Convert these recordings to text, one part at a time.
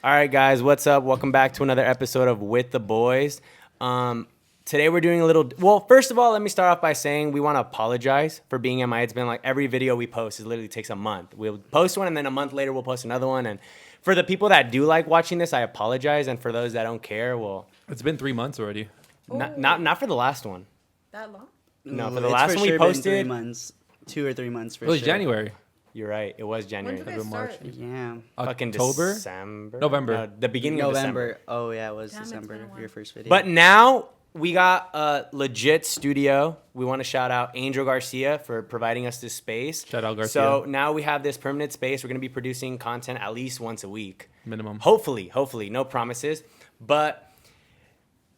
All right, guys, what's up? Welcome back to another episode of With the Boys. Today we're doing a little... Well, first of all, let me start off by saying we want to apologize for being MIA. It's been like every video we post, it literally takes a month. We'll post one, and then a month later we'll post another one. And for the people that do like watching this, I apologize. And for those that don't care, well... It's been 3 months already. Not for the last one. That long? No, for the last one we posted... 3 months. 2 or 3 months for sure. It was January. You're right. It was January. When did you guys March. start? Yeah. Fucking October? December? November. No, the beginning of December. Oh, yeah, it was Damn, it's December been a while. your first video. But now we got a legit studio. We want to shout out Angel Garcia for providing us this space. Shout out Garcia. So now we have this permanent space. We're going to be producing content at least once a week. Minimum. Hopefully, no promises. But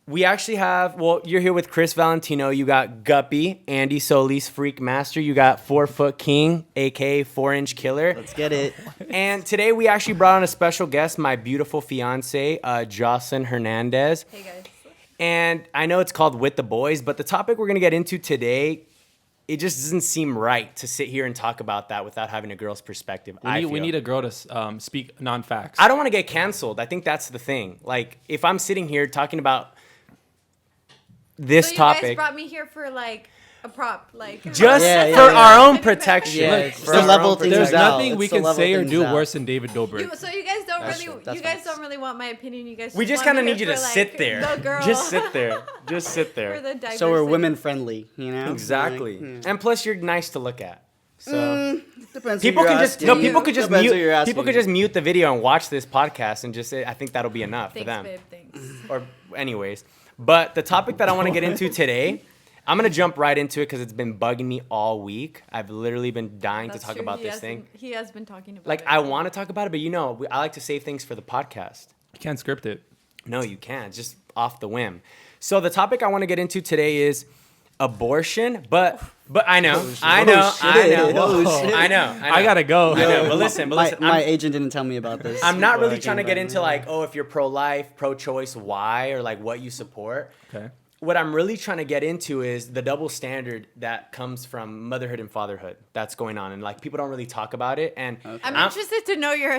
we actually have, well, you're here with Chris Valentino. You got Guppy, andyvsolis, Freak Master. You got 4 Foot King, a.k.a. 4-inch Killer. Let's get it. And today we actually brought on a special guest, my beautiful fiance, Jocelyn Hernandez. Hey, guys. And I know it's called With the Boys, but the topic we're going to get into today, it just doesn't seem right to sit here and talk about that without having a girl's perspective. We need a girl to speak non-facts. I don't want to get canceled. I think that's the thing. Like, if I'm sitting here talking about this So you topic, guys brought me here for like a prop, like just Yeah, for yeah, yeah. our own protection. Yeah, Look, it's for to our level own things There's out. nothing we It's to can level say or things do out. worse than David Dobrik. So you guys don't That's really, true. That's you guys facts. don't really want my opinion. You guys. We just want kind of me need you here to for, sit like, there. The girl. Just sit there. Just sit For there. the diversity. So we're women friendly, you know? Exactly. Like, And plus, you're nice to look at. So depends people who you're can just asking. people could just Depends who mute you're asking. people could just mute the video and watch this podcast and just say, I think that'll be enough for Thanks, them. babe. Thanks. Or anyways, but the topic that I want to get into today, I'm gonna jump right into it because it's been bugging me all week. I've literally been dying That's to talk true. about He this has thing. He has been talking about. Like it. I want to talk about it, but I like to save things for the podcast. You can't script it. No, you can't. It's just off the whim. So the topic I want to get into today is abortion, but I know, I know. I gotta go. I know, but listen, My agent didn't tell me about this. I'm not really But I trying to can get buy into like, oh, if you're pro-life, pro-choice, why, or like what you support. Okay. What I'm really trying to get into is the double standard that comes from motherhood and fatherhood that's going on, and like people don't really talk about it. And I'm interested to know your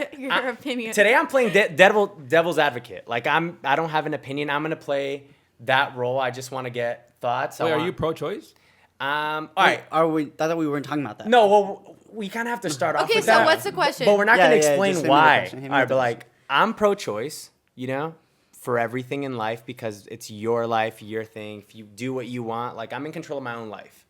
opinion. today I'm playing devil's advocate. Like I don't have an opinion. I'm gonna play that role. I just want to get thoughts. Wait, are you pro-choice? All right. Are we? I thought we weren't talking about that. No, well, we kind of have to start off Okay, with so that. what's the question? But we're not Yeah, going to yeah, explain just hit me with the why. question. Hit me All right, with but the like, I'm pro-choice, you know, for everything in life because it's your life, your thing. If you do what you want, like I'm in control of my own life.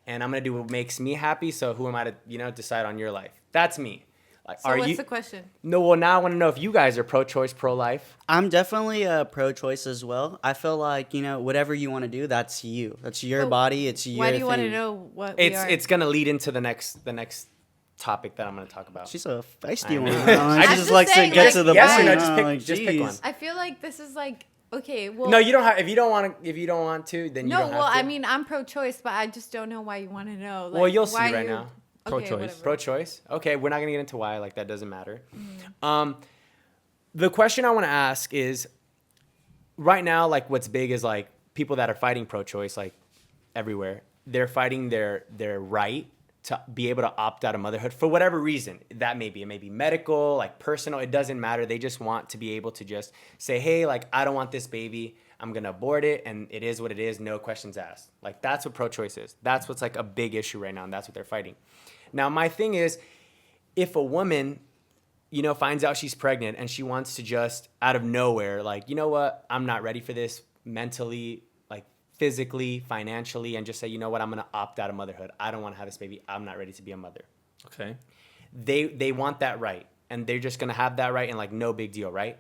And I'm going to do what makes me happy, so who am I to, decide on your life? That's me. Like, So what's the question? No, well, now I want to know if you guys are pro-choice, pro-life. I'm definitely pro-choice as well. I feel like whatever you want to do, that's you. That's your But body. It's your. Why do you want to thing. know what we are? It's going to lead into the next topic that I'm going to talk about. She's so I feisty one. know. She I'm just just likes to saying, get like, to the yes or point. no, just pick- Like, just pick jeez. one. I feel like this is like okay. Well, No, you don't have. If you don't want to, then you No, don't have well, to. I mean, I'm pro-choice, but I just don't know why you want to know. Like, Well, you'll see why right you- now. Okay, Pro-choice. whatever. Pro-choice. Okay, we're not gonna get into why. Like that doesn't matter. Mm-hmm. The question I want to ask is, right now, like what's big is like people that are fighting pro-choice, like everywhere. They're fighting their right to be able to opt out of motherhood for whatever reason that may be. It may be medical, like personal. It doesn't matter. They just want to be able to just say, hey, like I don't want this baby. I'm gonna abort it, and it is what it is. No questions asked. Like that's what pro-choice is. That's what's like a big issue right now, and that's what they're fighting. Now, my thing is, if a woman, finds out she's pregnant and she wants to just out of nowhere, like, you know what, I'm not ready for this mentally, like physically, financially, and just say, you know what, I'm gonna opt out of motherhood. I don't want to have this baby. I'm not ready to be a mother. Okay. They want that right, and they're just gonna have that right, and like no big deal, right?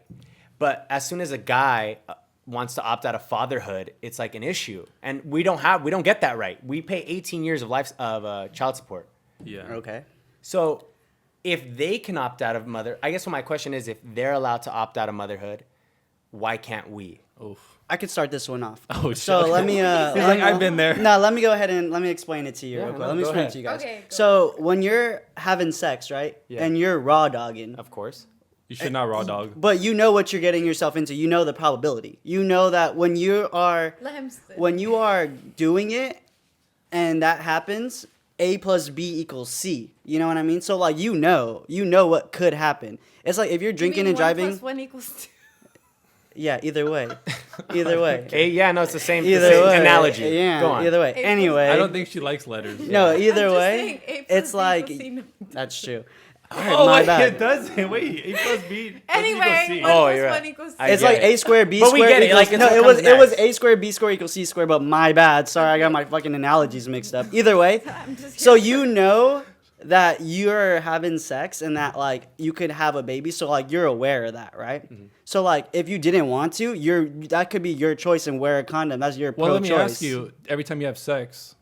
But as soon as a guy wants to opt out of fatherhood, it's like an issue, and we don't get that right. We pay 18 years of child support. Yeah. Okay. So if they can opt out of I guess what my question is, if they're allowed to opt out of motherhood, why can't we? Oof. I could start this one off. Oh, so shit. let me. He's like, I've been there. No, let me go ahead and let me explain it to you. Yeah, real quick. no, Let me go explain ahead. it to you guys. Okay, go So when you're having sex, right, Yeah. and you're raw dogging, Of course. You should not raw dog. but you know what you're getting yourself into. You know the probability. You know that when you are Let him. Sit. when you are doing it, and that happens, A plus B equals C. You know what I mean? So like you know what could happen. It's like if you're drinking and driving. 1 + 1 = 2. Yeah, either way. Either way. Yeah, no, it's the same, Either the same way. analogy. Yeah, Go on. either way. A plus- Anyway. I don't think she likes letters. No, either I'm just way. saying A plus It's B like equals C, no. that's true. Oh, my wait, bad. it doesn't. Wait, A plus B. Anyway, Oh, 1 you're + right. 1 = 2. I It's get like it. A squared B But we squared get it, equals, like, it's no, what it was comes next. A squared B squared equals C squared, but my bad. Sorry, I got my fucking analogies mixed up. Either way, I'm just so here. you know that you're having sex and that like you could have a baby, so like you're aware of that, right? Mm-hmm. So like if you didn't want to, that could be your choice and wear a condom. That's your Well, pro-choice. let me ask you: every time you have sex,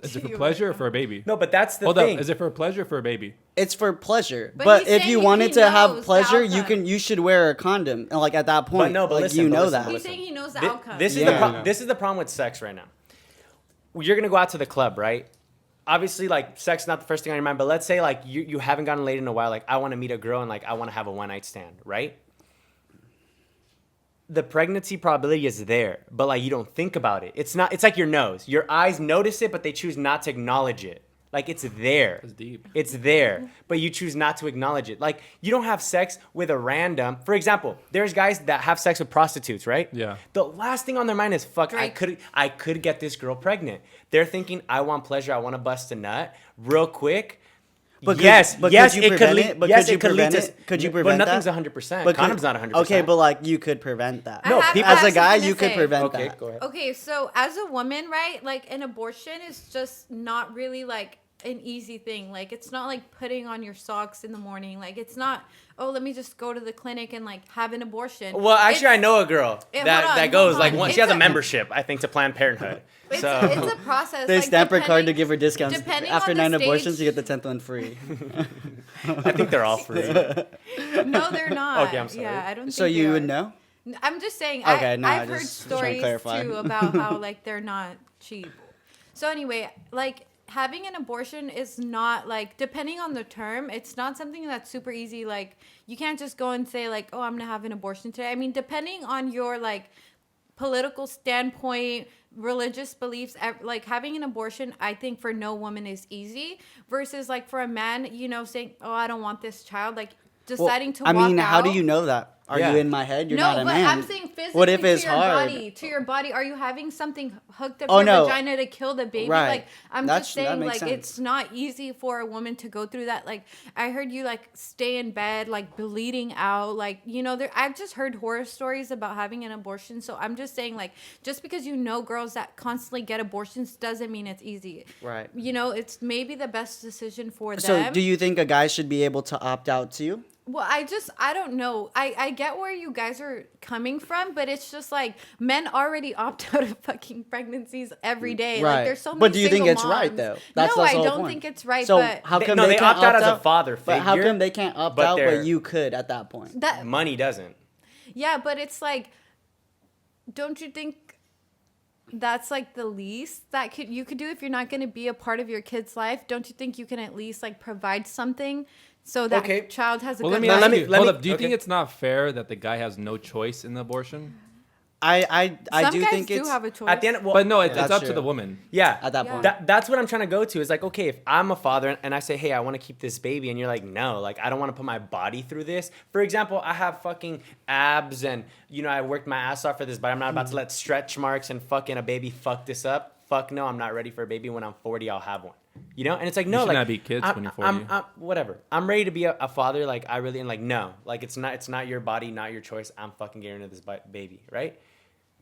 is it for You pleasure or wear- for a baby? No, but that's the Hold thing. up, is it for pleasure or for a baby? It's for pleasure, But but he's if you saying wanted he to have knows the pleasure, outcome. you should wear a condom. And like at that point, no, but like listen, you but know listen, that. He's saying he knows the Thi- outcome. This is Yeah. this is the problem with sex right now. You're gonna go out to the club, right? Obviously, like sex is not the first thing on your mind, but let's say like you haven't gotten laid in a while. Like I want to meet a girl and like I want to have a one night stand, right? The pregnancy probability is there, but like you don't think about it. It's not. It's like your nose. Your eyes notice it, but they choose not to acknowledge it. Like it's there. That's deep. It's there, but you choose not to acknowledge it. Like you don't have sex with a random. For example, there's guys that have sex with prostitutes, right? Yeah. The last thing on their mind is fuck. Drake. I could get this girl pregnant. They're thinking I want pleasure. I want to bust a nut real quick. But could- yes, but yes, could you it could prevent lead. it? But yes, could you it could lead prevent to. it? Could you prevent But nothing's that? 100%. But could- Condom's not 100%. Okay, but like you could prevent that. No, I have- people- As a that's guy, what I'm you could say. prevent Okay, that. go ahead. Okay, so as a woman, right, like an abortion is just not really like an easy thing. Like it's not like putting on your socks in the morning. Like it's not, oh, let me just go to the clinic and like have an abortion. Well, actually, I It's- know a girl Hold that on, goes hold like on. one. She It's has a a- membership, I think, to Planned Parenthood. It's So a process. They like, stamp her card to depending- give her discounts. depending After on the 9 abortions, stage- you get the 10th one free. I think they're all free. No, they're not. Okay, I'm sorry. Yeah, I don't think So they you are. would know? I'm just saying. Okay, no, I've I heard just trying to stories clarify. too about how like they're not cheap. So anyway, like having an abortion is not like, depending on the term, it's not something that's super easy. Like you can't just go and say like, oh, I'm gonna have an abortion today. I mean, depending on your like political standpoint, religious beliefs, like having an abortion, I think for no woman is easy. Versus like for a man, you know, saying, oh, I don't want this child, like deciding to. I mean, walk how do out. you know that? Are Yeah. you in my head? You're No, not a but man. I'm saying physically What if it's to your hard? body. To your body, are you having something hooked up Oh, your no. vagina to kill the baby? Right. Like I'm That's- just that saying, makes like sense. it's not easy for a woman to go through that. Like I heard you like stay in bed, like bleeding out, like you know. I've just heard horror stories about having an abortion. So I'm just saying, like, just because you know girls that constantly get abortions doesn't mean it's easy. Right. You know, it's maybe the best decision for So them. do you think a guy should be able to opt out too? Well, I don't know. I get where you guys are coming from, but it's just like men already opt out of fucking pregnancies every day. Right. Like there's so many But do you think single it's right, moms. though? That's no, the I whole don't point. think it's right. So but how come No, they they can't opt out as a father But how figure, come they can't opt but out, they're- but you could at that point? that Money doesn't. yeah, but it's like, don't you think that's like the least that you could do if you're not going to be a part of your kid's life? Don't you think you can at least like provide something so that Okay. child has a Well, good let me life? ask me- you. let Hold me- up. Do you think okay. it's not fair that the guy has no choice in the abortion? I Some do guys think do it's have a choice. At the end, well, But no, it's That's up to true. the woman. yeah. at that Yeah. point. That's what I'm trying to go to. Is like, okay, if I'm a father and I say, hey, I want to keep this baby, and you're like, no, like I don't want to put my body through this. For example, I have fucking abs, and you know I worked my ass off for this, but I'm not about to let stretch marks and fucking a baby fuck this up. Fuck no, I'm not ready for a baby. When I'm 40, I'll have one. You know, and it's like no, should like not be kids when you're 40. I'm whatever. I'm ready to be a father. Like I really and like no, like it's not your body, not your choice. I'm fucking getting rid of this baby, right?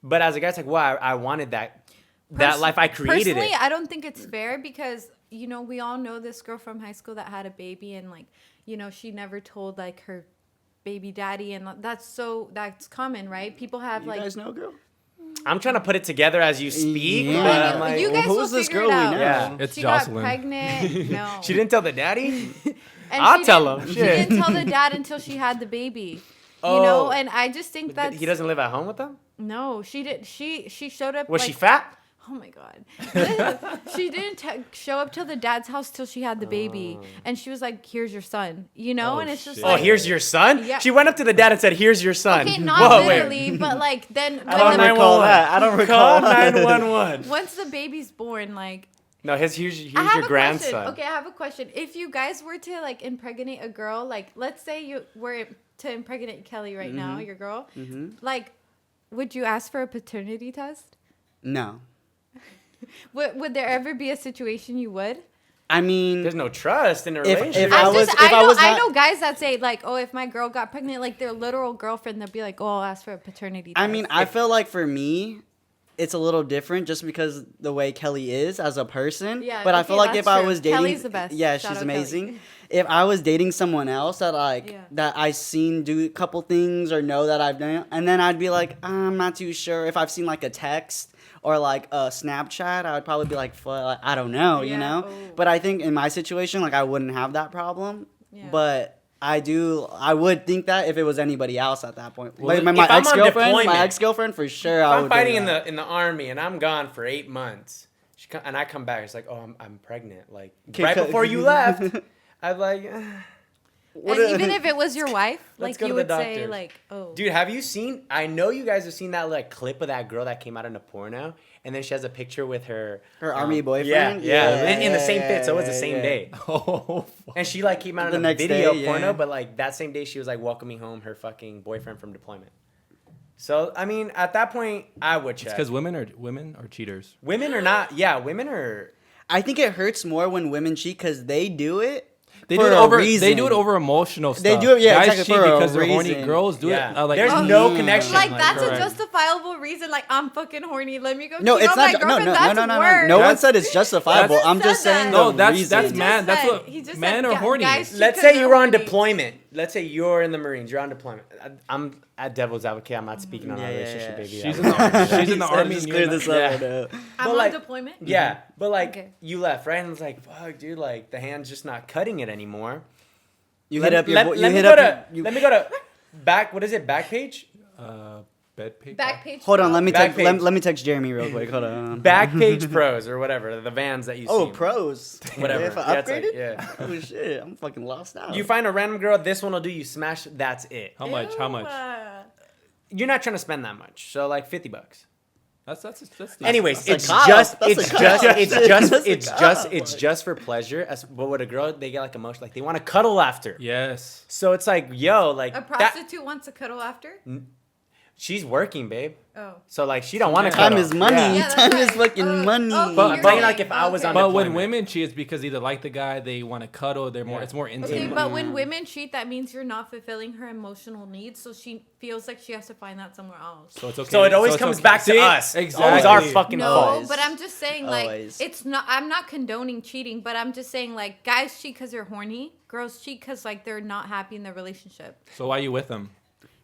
But as a guy, it's like, wow, I wanted that life. I created Personally, it. I don't think it's fair because, you know, we all know this girl from high school that had a baby and like, you know, she never told like her baby daddy, and that's common, right? People have You like guys know, girl? I'm trying to put it together as you speak, Yeah. but I'm like, you guys who's will this figure girl it we out. know? Yeah. It's she Jocelyn. got pregnant. No, she didn't tell the daddy. And I'll she tell didn't- him. She Shit. didn't tell the dad until she had the baby. Oh. You know, and I just think that He doesn't live at home with them. No, she did. She showed up. Was like, she fat? Oh my god, she didn't show up to the dad's house till she had the baby, and she was like, "Here's your son," you know, Oh, and it's just shit. Oh, like, here's your son. Yeah. She went up to the dad and said, "Here's your son." okay, not Whoa, wait. literally, but like then I don't when the, recall that. I don't recall Call 911. once the baby's born, like No, here's I your have a question. grandson. Okay, I have a question. If you guys were to like impregnate a girl, like let's say you were to impregnate Kelly right now, your girl, like, would you ask for a paternity test? No. Would there ever be a situation you would? I mean, There's no trust in a If relationship. I know guys that say like, oh, if my girl got pregnant, like their literal girlfriend, they'll be like, oh, I'll ask for a paternity test. I mean, I feel like for me, it's a little different just because the way Kelly is as a person. Yeah, but I okay, feel like that's if I true. was dating, Kelly's the best. yeah, Shout she's out amazing. Kelly. If I was dating someone else that Yeah. that I seen do a couple things or know that I've done, and then I'd be like, I'm not too sure. If I've seen like a text or like a Snapchat, I would probably be like, I don't know, you Yeah, know. oh. But I think in my situation, like I wouldn't have that problem. Yeah. But I would think that if it was anybody else at that point. Well, My if I'm on ex-girlfriend, deployment, for sure, If I I'm would fighting do in that. the army and I'm gone for 8 months, and I come back, it's like, oh, I'm pregnant. Like Okay, right cut. before you left, I'm like, And even if it was your wife, Let's like go you to the would say doctors. like, oh, dude, have you seen? I know you guys have seen that like clip of that girl that came out in a porno, and then she has a picture with her army boyfriend? Yeah, Yeah, in the same fit, so it was the yeah, same yeah. day. Oh, And she like came out The in a next video day, porno, yeah. but like that same day she was like welcoming home her fucking boyfriend from deployment. So I mean, at that point, I would check. because women are cheaters. Women are not. Yeah, women are. I think it hurts more when women cheat because they do it. They for do it a over. reason. They do it over emotional stuff. They do it, yeah, Guys exactly, cheat for a because they're horny. reason. Girls do Yeah. it. Like, There's oh, no yeah. connection. like that's correct. a justifiable reason. Like I'm fucking horny. Let me go. No, cheat it's on my not. No, girlfriend. no, That's no, no, no. worse. No one That's- said it's justifiable. That's- I'm just said saying that. No, the that's reason. man. That's what He just men said, are horny. guys cheat Let's 'cause say they're you're on horny. deployment. Let's say you're in the Marines. You're on deployment. I'm at devil's advocate. I'm not speaking on our relationship, baby. She's in the she's in the army. Just and clear you're this not- up. Yeah. right now. I'm But, on like- deployment. Yeah, but like Okay. you left, right? And it's like, fuck, dude. Like the hand's just not cutting it anymore. You Let hit up me- your. let- You let me hit go up. to- you- Let me go to back. What is it? Back page. Bed page. Back page. Hold on. Let me Back text. Let, page. let me text Jeremy real quick. Hold on. Back page pros or whatever the vans that you see. Oh, pros. Whatever. If I Yeah, it's like- upgraded. yeah. Oh shit! I'm fucking lost out. You find a random girl. This one will do. You smash. That's it. How much? How much? You're not trying to spend that much. So like $50. That's Anyways, That's it's a cop. just That's it's a cop. just it's just That's a it's cop. just it's just for pleasure. But with a girl, they get like emotion, like they want to cuddle after. Yes. So it's like, yo, like A that. prostitute wants to cuddle after. She's working, babe. Oh. So like she don't want to Time cuddle. is money. Yeah. Yeah, that's Time is right. fucking money. okay, But- you're but saying- like if I was on But deployment. when women cheat, it's because they either like the guy, they want to cuddle. They're more. Yeah. It's more intimate. Okay, but when women cheat, that means you're not fulfilling her emotional needs, so she feels like she has to find that somewhere else. So it's okay. So it always it's comes okay. back to See? us. Exactly. Always our fucking No, fault. but I'm just saying, like, Always. it's not. I'm not condoning cheating, but I'm just saying, like, guys cheat because they're horny. Girls cheat because like they're not happy in their relationship. So why are you with them?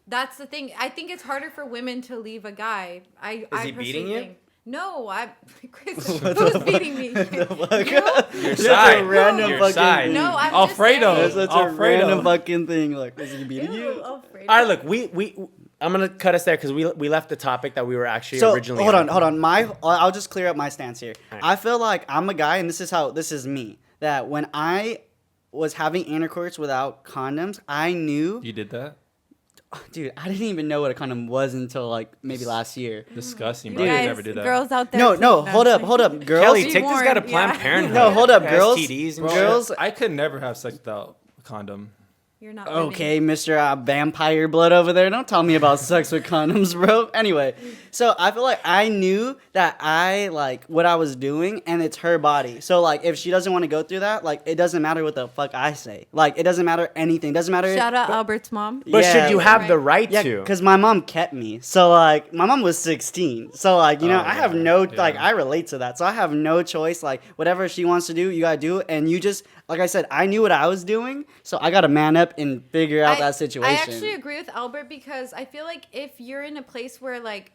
That's the thing. I think it's harder for women to leave a guy. I Is I he beating personally you? think. No, Chris, who's beating me? Fuck. You? Your That's side. a random Your fucking side. thing. No, I'm Alfredo. just That's saying. such a Alfredo. random fucking thing. Like, is he beating Ew, you? Alfredo. All right, look, we I'm gonna cut us there because we left the topic that we were actually So originally. hold on. I'll just clear up my stance here. Alright. I feel like I'm a guy, and this is me. That when I was having intercourse without condoms, I knew, You did that? dude, I didn't even know what a condom was until like maybe last year. Disgusting, You bro. I guys, never did that. girls out there. No, please, hold up, please. hold up, girls. Kelly, Be take this guy to warned, Planned yeah. Parenthood. No, hold up, Has girls. STDs and Girls. I could never have sex without a condom. You're not living. Okay, Mr. Vampire Blood over there. Don't tell me about sex with condoms, bro. Anyway, so I feel like I knew that I like what I was doing, and it's her body. So like, if she doesn't want to go through that, like, it doesn't matter what the fuck I say. Like, it doesn't matter anything. Doesn't matter. Shout out Albert's mom. But Yeah. should you have the right Yeah, to? because my mom kept me. So like, my mom was 16. So like, you know, Oh, I have yeah, no yeah. like, I relate to that. So I have no choice. Like, whatever she wants to do, you gotta do it. And you just, like I said, I knew what I was doing, so I gotta man up and figure out that situation. I actually agree with Albert because I feel like if you're in a place where like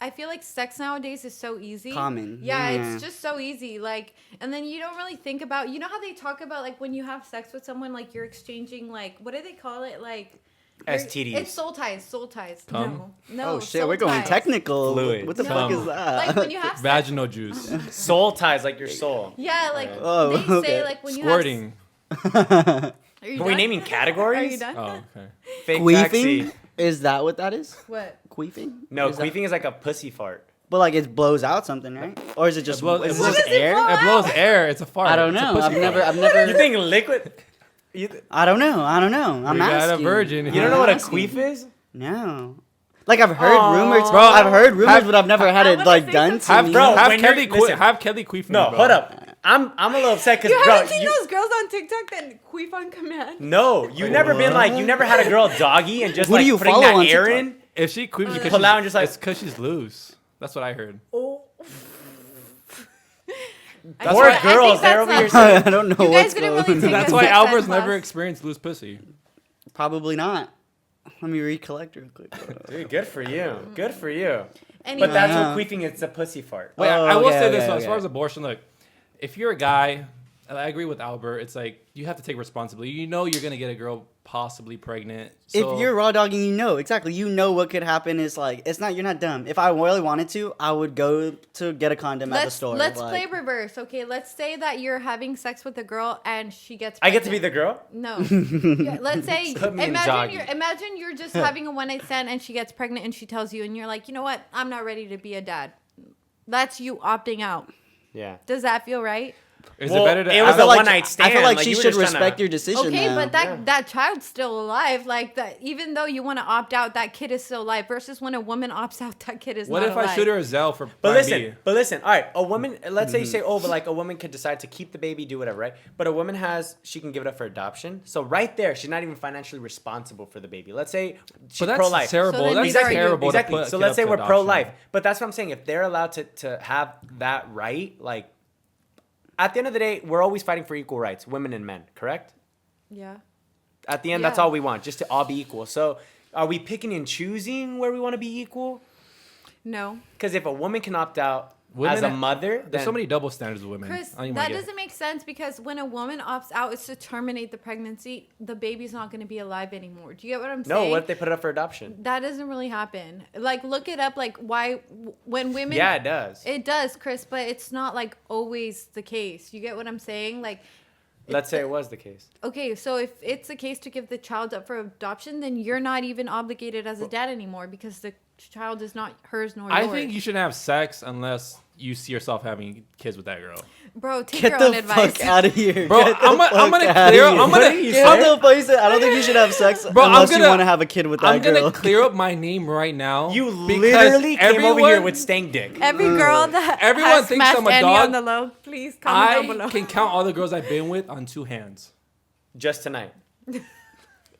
I feel like sex nowadays is so easy. Common. Yeah, Yeah. it's just so easy. Like, and then you don't really think about, you know how they talk about like when you have sex with someone, like you're exchanging like, what do they call it? Like you're- STDs. It's soul ties. Soul ties. Cum? No, Oh shit, soul we're going ties. technical. Fluid. What the No. fuck is that? Like when you have sex. Vaginal juice. Soul ties like your soul. Yeah, like Oh, they okay. say like when Squirting. you have. Are you Are we done? naming categories? Are you done? Oh, okay. Fake Queefing? taxi. Is that what that is? What? Queefing? No, Is that- queefing is like a pussy fart. But like it blows out something, right? Or is it just blows- is it it blows- just air? It blows air. It's a fart. I don't It's a know. pussy I've fart. never. You think liquid? I don't know. I'm We got asking. a virgin. You don't know what a asking. queef is? No. Like I've heard Aw. rumors, Bro, I've heard rumors, have- but I've never had I it wanna like say done to something. me. Bro, have when Kelly you're- listen. have Kelly queef. No, hold up. I'm a little upset because You bro, haven't seen those girls on TikTok that queef on command? no, you've never been like you never had a girl doggy and just Who do like you putting follow that on air TikTok? in. If she queefs, because pull out and just like- it's because she's loose. That's what I heard. Oh, I poor think girls, they're that's over here not- saying, I don't know You what's guys didn't going really on. take That's a why sex Albert's ed never class. experienced loose pussy. Probably not. Let me recollect real quick. dude, good for you, good for you. Anyway, But that's Yeah. what queefing is, a pussy fart. Wait, Oh, I will okay, say this okay, though, as far okay. as abortion, look, if you're a guy, and I agree with Albert, it's like you have to take responsibility. You know you're gonna get a girl possibly pregnant. So If you're raw dogging, you know exactly. You know what could happen. Is like it's not. You're not dumb. If I really wanted to, I would go to get a condom at the store. Let's like, play reverse. Okay, let's say that you're having sex with a girl and she gets I get to be pregnant. the girl. No. Yeah, let's say Put me in doggy. imagine you're just having a one night stand and she gets pregnant and she tells you and you're like, you know what? I'm not ready to be a dad. That's you opting out. Yeah. Does that feel right? is Well, it better to it I was ask- a feel like one-night stand, I feel like like, she you were should just trying respect to- your decision. Okay, though. but that Yeah. that child's still alive. Like that, even though you want to opt out, that kid is still alive. Versus when a woman opts out, that kid is What not if alive. I shoot her a Zell for But plan B? listen. All right, a woman. Let's say you say, oh, but like a woman could decide to keep the baby, do whatever, right? But a woman she can give it up for adoption. So right there, she's not even financially responsible for the baby. Let's say she's But that's pro-life. terrible. So then that's these are- terrible. to Exactly. put a So kid let's up say to we're adoption. pro-life, but that's what I'm saying. If they're allowed to have that right, like at the end of the day, we're always fighting for equal rights, women and men. Correct? Yeah. At the end, that's Yeah. all we want, just to all be equal. So are we picking and choosing where we want to be equal? No. Because if a woman can opt out Women as a ha- mother, There's then so many double standards with women. Chris, I don't even that wanna get it. doesn't make sense because when a woman opts out, it's to terminate the pregnancy. The baby's not going to be alive anymore. Do you get what I'm no. saying? What if they put it up for adoption? That doesn't really happen. Like, look it up. Like, why when women? Yeah, it does. It does, Chris, but it's not like always the case. You get what I'm saying? Like, Let's say it was the case. okay, so if it's the case to give the child up for adoption, then you're not even obligated as a dad anymore because the child is not hers nor yours. I think you shouldn't have sex unless you see yourself having kids with that girl. Bro, take Get your the own advice. fuck out of here, Bro, Get the I'm fuck gonna outta clear. here. I'm What gonna. did you Get say? the fuck out. I don't think you should have sex Bro, I'm unless you gonna- want to have a kid with that I'm girl. gonna clear up my name right now. You because literally came over here everyone- with stank dick. Every girl that Everyone has thinks smashed I'm a Andy dog. on the low, please comment down I below. can count all the girls I've been with on two hands. Just tonight.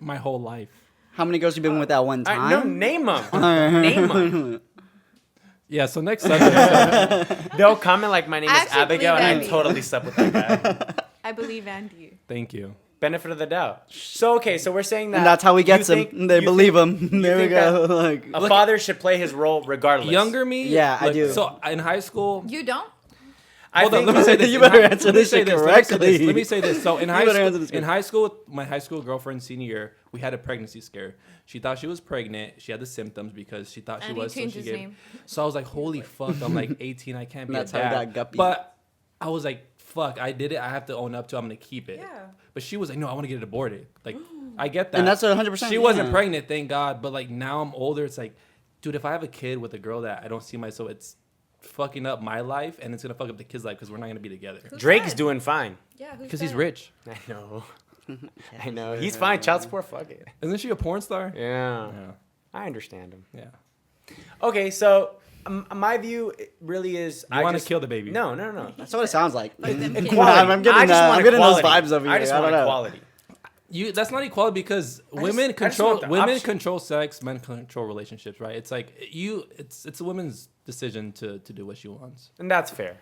My whole life. How many girls you been with at one All time? right, no, name them. Name them. Yeah. So next subject. They'll comment like my name I is actually Abigail and believe I Andy. totally slept with that guy. I believe Andy. Thank you. Benefit of the doubt. So okay, so we're saying that And that's how we you get them. think- They you believe think- them. There we think go. that Like, A father should play his role regardless. Younger me. Yeah, I do. So in high school. You don't? I Hold on, think let me say this. You In better high- answer let me this say shit this, let me say this, correctly. Let me say this. So in You high better answer school, this in high school, my high school girlfriend senior year, we had a pregnancy scare. She thought she was pregnant. She had the symptoms because she thought she And he was. So changed she his gave. name. So I was like, holy fuck! I'm like 18. I can't be That's a how dad. he got guppy. But I was like, fuck! I did it. I have to own up to. I'm gonna keep it. Yeah. But she was like, no, I want to get it aborted. Like, I get that. And that's 100%, She wasn't yeah. pregnant, thank God. But like now I'm older. It's like, dude, if I have a kid with a girl that I don't see myself, it's fucking up my life and it's gonna fuck up the kid's life because we're not gonna be together. Who Drake's said? doing fine. Yeah, who's Because he's that? rich. I know. I know. He's fine. Child support, fuck it. Isn't she a porn star? Yeah. Yeah. I understand him. Yeah. Okay, so my view really is You want to kill the baby? No. that's what it sounds like. Like them kids. Equality. I'm getting, I just want I'm getting those equality. vibes over here. I just I want don't know. equality. That's not equality because women just control want the women option. control sex, men control relationships, right? It's like it's a woman's decision to do what she wants. And that's fair.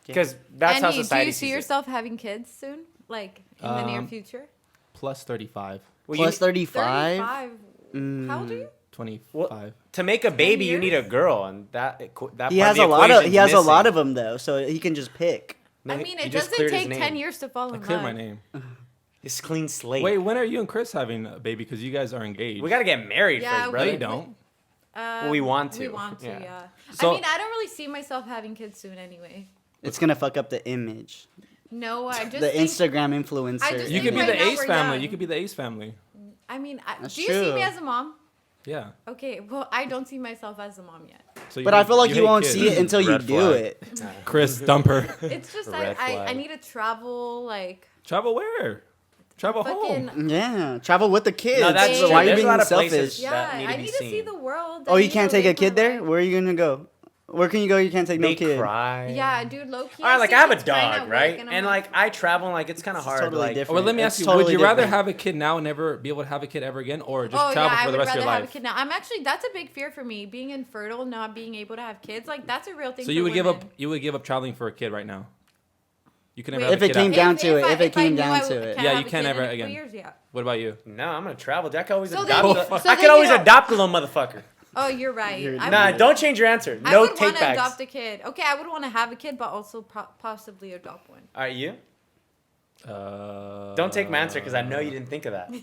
Because that's how Andy, do society you see sees it. yourself having kids soon? Like in the near Um, future? Plus 35, Well, Plus you- 35. 35. How old are you? 25. well, to make a baby, you need a years? girl, and that He part has the a lot of equation's he has a lot missing. of them though, so he can just pick. No, I he- mean, he it just doesn't cleared his take name. 10 years to fall I in cleared love. my name. It's clean slate. Wait, when are you and Chris having a baby? Because you guys are engaged. we gotta get married Yeah, first, No, brother. you don't. We want to. We want to, Yeah. yeah. So- I mean, I don't really see myself having kids soon anyway. It's gonna fuck up the image. No, I just The think, Instagram influencer. I just You think could be right the now Ace we're family. young. You could be the Ace family. I mean, That's do you see true. me as a mom? Yeah. Okay, well, I don't see myself as a mom yet. So But I feel like you hate won't kids. see it until you Red do flag. it. Chris, dump her. It's just Red I flag. need to travel like Travel where? Travel home. fucking. Yeah, travel with the kids. No, that's true. Why are you There's a being lot of selfish? places Yeah, that need to I be need to see seen. the world. Oh, I you need can't to take a live my kid there? life. Where are you gonna go? Where can you go? You can't take no They kid. cry. Yeah, dude, low key. All right, like I have a kids crying at dog, work, right? I'm And like I travel, and like it's kind of hard. totally like, different. Well, let me It's ask you: totally Would you rather different. have a kid now and never be able to have a kid ever again, or just oh travel yeah, I for the would rest of rather your have a life? kid now. I'm actually that's a big fear for me. Being infertile, not being able to have kids, like that's a real thing. So you for would give women. up? You would give up traveling for a kid right now? You can never Wait, have If a it kid came after. down to it, I- if it I came knew down I to it. Yeah, have you a can't kid ever in a again. few years, yeah. What about you? No, I'm gonna travel. I can always So adopt. then you- I so could then always you don't- adopt a little motherfucker. Oh, you're right. You're- I Nah, would, don't change your answer. I No would want take to backs. adopt a kid. Okay, I would want to have a kid, but also possibly adopt one. All right, you. Uh, Don't take my answer because I know you didn't think of that.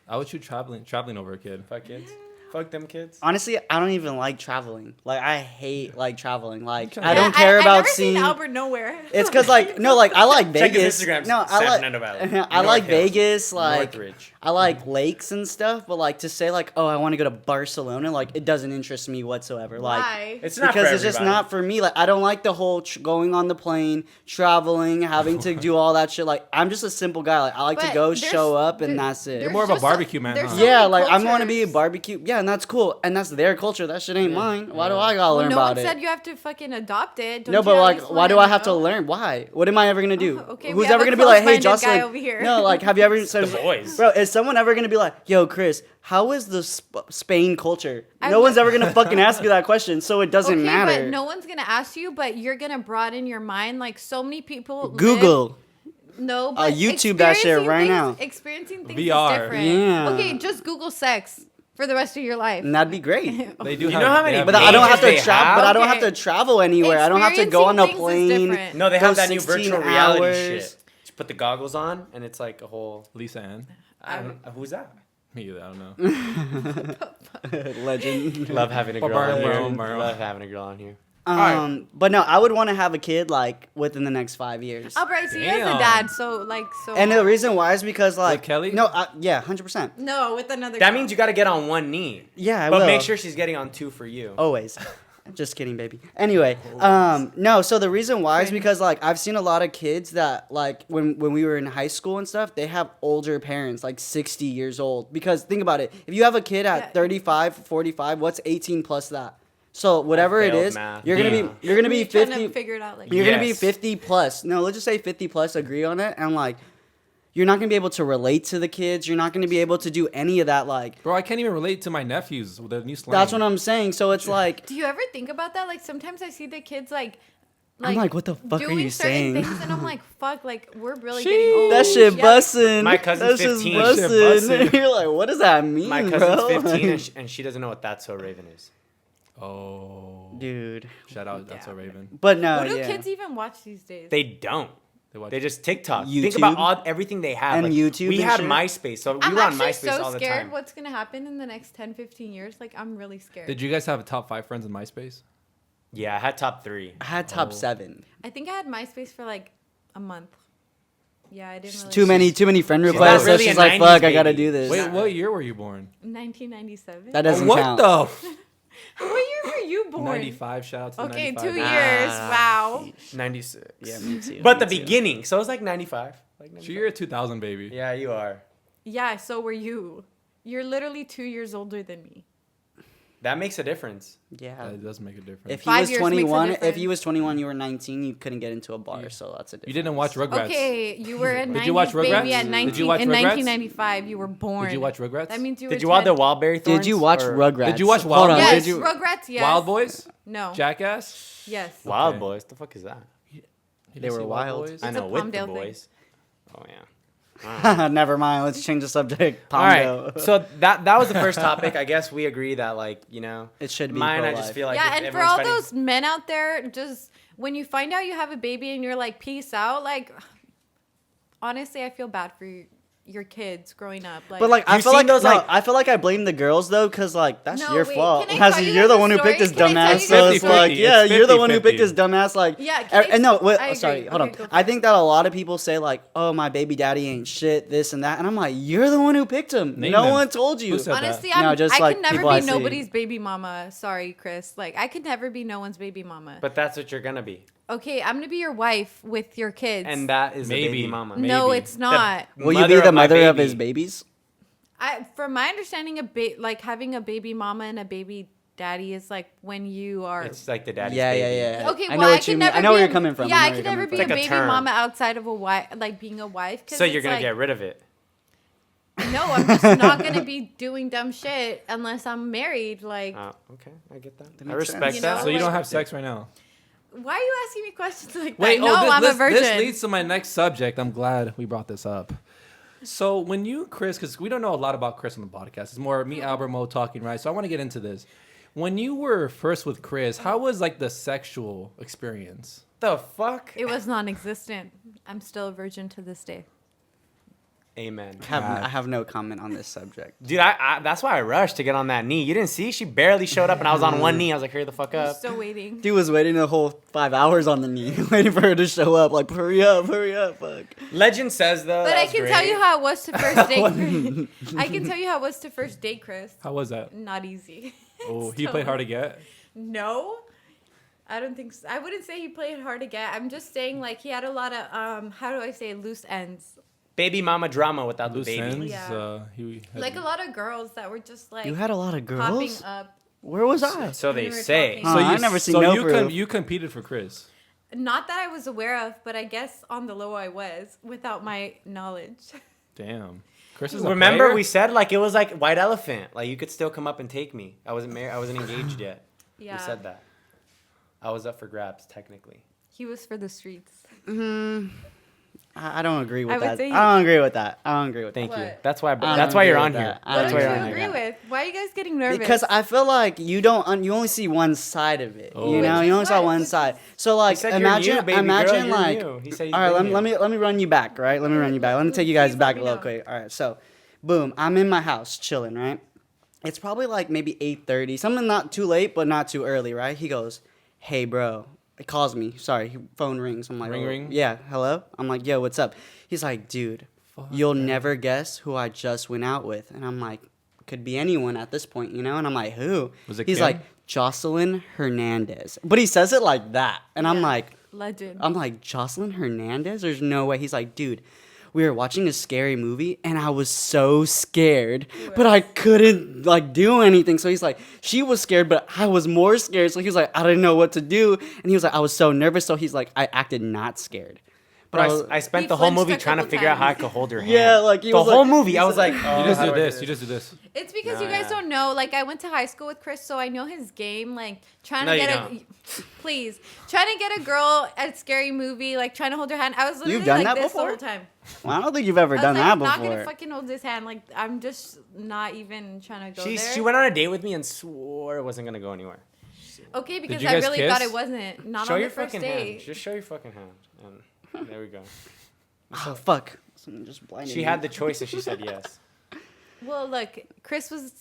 I would choose traveling over a kid. Fuck kids. Fuck them kids. Honestly, I don't even like traveling. Like I hate like traveling. Like Yeah, I don't care about I've never seeing. seen Albert nowhere. It's because like no, like I like Check his Vegas. Instagram, No, I San like Fernando Valley. I like North Hills, Vegas. Like Northridge. I like lakes and stuff. But like to say like oh I want to go to Barcelona, like it doesn't interest me whatsoever. Like Why? It's not because for it's just everybody. not for me. Like I don't like the whole going on the plane, traveling, having to do all that shit. Like I'm just a simple guy. Like I like to But go, there's- show up, and there- that's it. You're more of a just barbecue man, there's huh? so Yeah, many like I'm going to be a cultures. barbecue. Yeah, and that's cool, and that's their culture. That shit ain't mine. Why do I gotta Well, learn no about one it? said you have to fucking adopt it. Don't No, you but at like, least why wanna do I have to know? learn? Why? What am I ever gonna do? Oh, okay, we Who's have ever a gonna be like, hey, close-minded guy Jocelyn? over here. No, like, have you ever? So, The boys. bro, is someone ever gonna be like, yo, Chris, how is the Spain culture? I No would- one's ever gonna fucking ask you that question, so it doesn't Okay, matter. but no one's gonna ask you, but you're gonna broaden your mind. Like so many people. Google. No, but YouTube that shit experiencing right things- now. Experiencing things VR. is different. Yeah. Okay, just Google sex for the rest of your life. And that'd be great. They do. You have, know how they many have But I don't have to They travel. have? But I don't have Okay. to travel anywhere. I don't have to go on a Experiencing things is plane. different. No, they Go have that new 16 virtual reality hours. shit. Just put the goggles on, and it's like a whole. Lisa Ann. I don't, who's that? Me either. I don't know. Legend. Love having a girl on here. Bro. Love having a girl on here. But no, I would want to have a kid like within the next 5 years. Albright, so you as a Damn. dad, so. And the reason why is because like Kelly? No, yeah, 100%. No, with another. That girl. means you got to get on one knee. Yeah, I But will. make sure she's getting on two for you. Always. Just kidding, baby. Anyway, no. So the reason why is because like I've seen a lot of kids that like when we were in high school and stuff, they have older parents, like 60 years old. Because think about it, if you have a kid at Yeah. 35, 45, what's 18 plus that? So whatever it failed is, math. you're gonna Yeah. be You're trying to 50. figure it out like. You're gonna be Yes. 50 plus. No, let's just say 50 plus. Agree on it, and like. You're not gonna be able to relate to the kids. You're not gonna be able to do any of that. Like Bro, I can't even relate to my nephews with their new slang. that's what I'm saying. So it's like Do you ever think about that? Like sometimes I see the kids like. I'm like, what the fuck are doing you certain saying? Things, and I'm like, fuck, like we're really Sheesh. getting old. that shit Yeah. bussin'. My cousin's that shit's 15. That shit bussin'. bussin'. You're like, what does that mean, My bro? cousin's 15, Like, and she doesn't know what That's So Raven is. Oh. dude. Shout out. That's Yeah. a Raven. But no, What do yeah. kids even watch these days? They don't. They watch. They just TikTok. YouTube? Think about everything they have. And YouTube We and had shit? MySpace, so we I'm were on actually MySpace so all the scared time. what's gonna happen in the next 10, 15 years. Like I'm really scared. Did you guys have a top 5 friends in MySpace? Yeah, I had top 3. I had top 7. I think I had MySpace for like a month. Yeah, I didn't really. Too many friend not requests. So really she's a like, 90s fuck, I gotta baby. do this. Wait, what year were you born? 1997. That doesn't what count. the? What year were you born? 95. Shout out to the Okay, 95. 2 years. Wow. 96. Yeah, me too. But me the too. beginning, so it was like 95. Like So 95. you're a 2000 baby. Yeah, you are. Yeah, so were you. You're literally 2 years older than me. That makes a difference. Yeah. That does make a difference. If he 5 was years makes a 21, if difference. he was 21, you were 19, you couldn't get into a bar. So that's a difference. You didn't watch Rugrats. Okay, you were a 90s you watch baby Rugrats? at Did 19, you watch in Rugrats? 1995. You were born. Did you watch Rugrats? That means you Did were you watch the 10. Wildberry Thorns? Did you watch or Rugrats? Did you watch Hold Wild on, Boys? Yes, did you? Rugrats, yes. Wild Boys? No. Jackass? Yes. Wild Okay. Boys? The fuck is that? You They didn't were see wild. Boys? I It's a know, with the Palmdale thing. boys. Oh, yeah. Never mind. Let's change the subject. All Palmdale. right. So that was the first topic. I guess we agree that, like, you know, It should be mine, I pro-life. just feel like Yeah, if and for everyone's all fighting- those men out there, just when you find out you have a baby and you're like, peace out, like, honestly, I feel bad for you. your kids growing up. Like, But like I You've feel seen like those, no, like- I feel like I blame the girls though, cause like that's No, your wait, fault. can I tell Has you you're the guys one a who picked story? this Can I tell dumbass, you so guys it's a like story? yeah, It's you're the one who 50-50. picked this dumbass. Like Yeah, can I and no, wait, I sorry, agree. hold Okay, on. go for I it. think that a lot of people say like, oh, my baby daddy ain't shit, this and that, and I'm like, you're the one who picked him. Name no them. one told you. Who said that? honestly, No, just, I like, can never people I be see. nobody's baby mama. Sorry, Chris. Like, I could never be no one's baby mama. But that's what you're gonna be, Okay, I'm gonna be your wife with your kids. and that is the Maybe. baby mama. no, maybe. it's not. Will you be the my mother of baby. his babies? From my understanding, like having a baby mama and a baby daddy is like when you are. It's like the daddy's Yeah, baby. yeah, yeah. Okay, I well, know I what could you mean. never I know be where a- you're coming from. Yeah, I know I where could you're never coming be from. a It's like baby a term. mama outside of a wife, like being a wife. 'Cause So you're it's gonna like, get rid of it. No, I'm just not gonna be doing dumb shit unless I'm married. Like, Okay, I get that. That I makes respect sense. You that. know, So you don't like- have sex right now? why are you asking me questions like Wait, that? No, I'm a virgin. This leads to my next subject. I'm glad we brought this up. So when you, Chris, because we don't know a lot about Chris on the podcast. It's more me, Albert, Mo talking, right? So I want to get into this. When you were first with Chris, how was like the sexual experience? The fuck? It was non-existent. I'm still a virgin to this day. Amen. I have no comment on this subject. Dude, I that's why I rushed to get on that knee. You didn't see? She barely showed up, and I was on one knee. I was like, hurry the fuck I'm up. still waiting. Dude was waiting the whole 5 hours on the knee, waiting for her to show up. Like, hurry up, fuck. Legend says though. But that I was can great. tell you how it was to first date. I can tell you how it was to first date, Chris. How was that? Not easy. Oh, he Still. played hard to get. No, I don't think so. I wouldn't say he played hard to get. I'm just saying like he had a lot of how do I say, loose ends. baby mama drama without the Loose baby. ends. Yeah. He had, Like a lot of girls that were just like You had a lot of popping girls? up. Where was I? So We they were say. talking. Huh, I've never seen so no you proof. you competed for Chris. Not that I was aware of, but I guess on the low I was without my knowledge. Damn. Chris is a Remember player? we said like it was like white elephant. Like you could still come up and take me. I wasn't married. I wasn't engaged yet. Yeah, We said that. I was up for grabs technically. he was for the streets. I don't agree with I would that. say- I don't agree with that. I don't agree with Thank that. you. What? That's why. I don't That's why you're agree on with here. that. I What That's do why you you're on agree here. with? Why are you guys getting nervous? Because I feel like you only see one side of it. Oh. You know, Which you is only saw what? one Which side. So like, said you're imagine, new, baby girl, imagine you're like, new. He said he's all right, been let new. me run you back, right? Let me run you back. Let me take you guys Please back let a me little know. quick. All right, so, boom, I'm in my house chilling, right? It's probably like maybe 8:30, something not too late but not too early, right? He goes, "Hey, bro." It calls me. Sorry, phone rings. I'm like, Ring, "Oh, ring?" Yeah, hello. I'm like, "Yo, what's up?" He's like, "Dude, you'll never guess who I just went out with." And I'm like, could be anyone at this point, you know? And I'm like, who? Was it He's Kim? like, Jocelyn Hernandez. But he says it like that. And I'm Yeah. like, Legend. Jocelyn Hernandez? There's no way. He's like, dude, we were watching a scary movie and I was so scared, but I couldn't like do anything. So he's like, she was scared, but I was more scared. So he was like, I didn't know what to do. And he was like, I was so nervous. So he's like, I acted not scared. But Bro, I spent He the whole flinched movie a trying to couple figure out how I times. could hold her hand. Yeah, like, he the was whole like- movie. I he's was like, like- oh, You just how do I this. You just do this. It's because No, you guys yeah. don't know. Like I went to high school with Chris, so I know his game. Like trying No, to you get don't. please trying to get a girl at a scary movie, like trying to hold her hand. I was literally done like that this before? the whole time. Well, I don't think you've ever I was done like, that I'm not before. gonna fucking hold his hand. Like I'm just not even trying to go there. She went on a date with me and swore it wasn't gonna go anywhere. Okay, because you I guys really kiss? thought it wasn't. Not show on your the first fucking date. hand. Just show your fucking hand. And there we go. Oh, fuck. Someone just blinded She me. had the choice if she said yes. Well, look, Chris was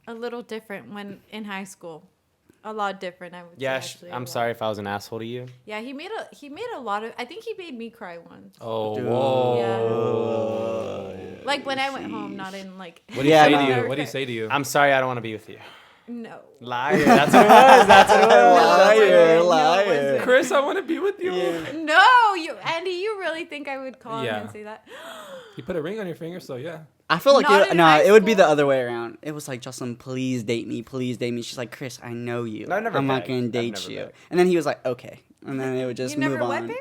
a little different when in high school. A lot different, I would Yeah, say. Actually, a I'm lot. sorry if I was an asshole to you. Yeah, he made a lot of. I think he made me cry once. Oh, Dude. whoa. Like when I went home, not in like. What do you Yeah, say no. to you? What do you say to you? I'm sorry I don't want to be with you. No. Liar. That's what it was. That's what it was. Liar, No, liar. it wasn't. Chris, I want to be with you. No, Andy, you really think I would call him Yeah. and say that? He put a ring on your finger, so yeah. I feel like Not in high it would be the school. other way around. It was like, Jocelyn, please date me, please date me. She's like, Chris, I know you. I've never I'm not begged. gonna I've date never you. begged. And then he was like, okay. And then it would just You never move what, on. babe?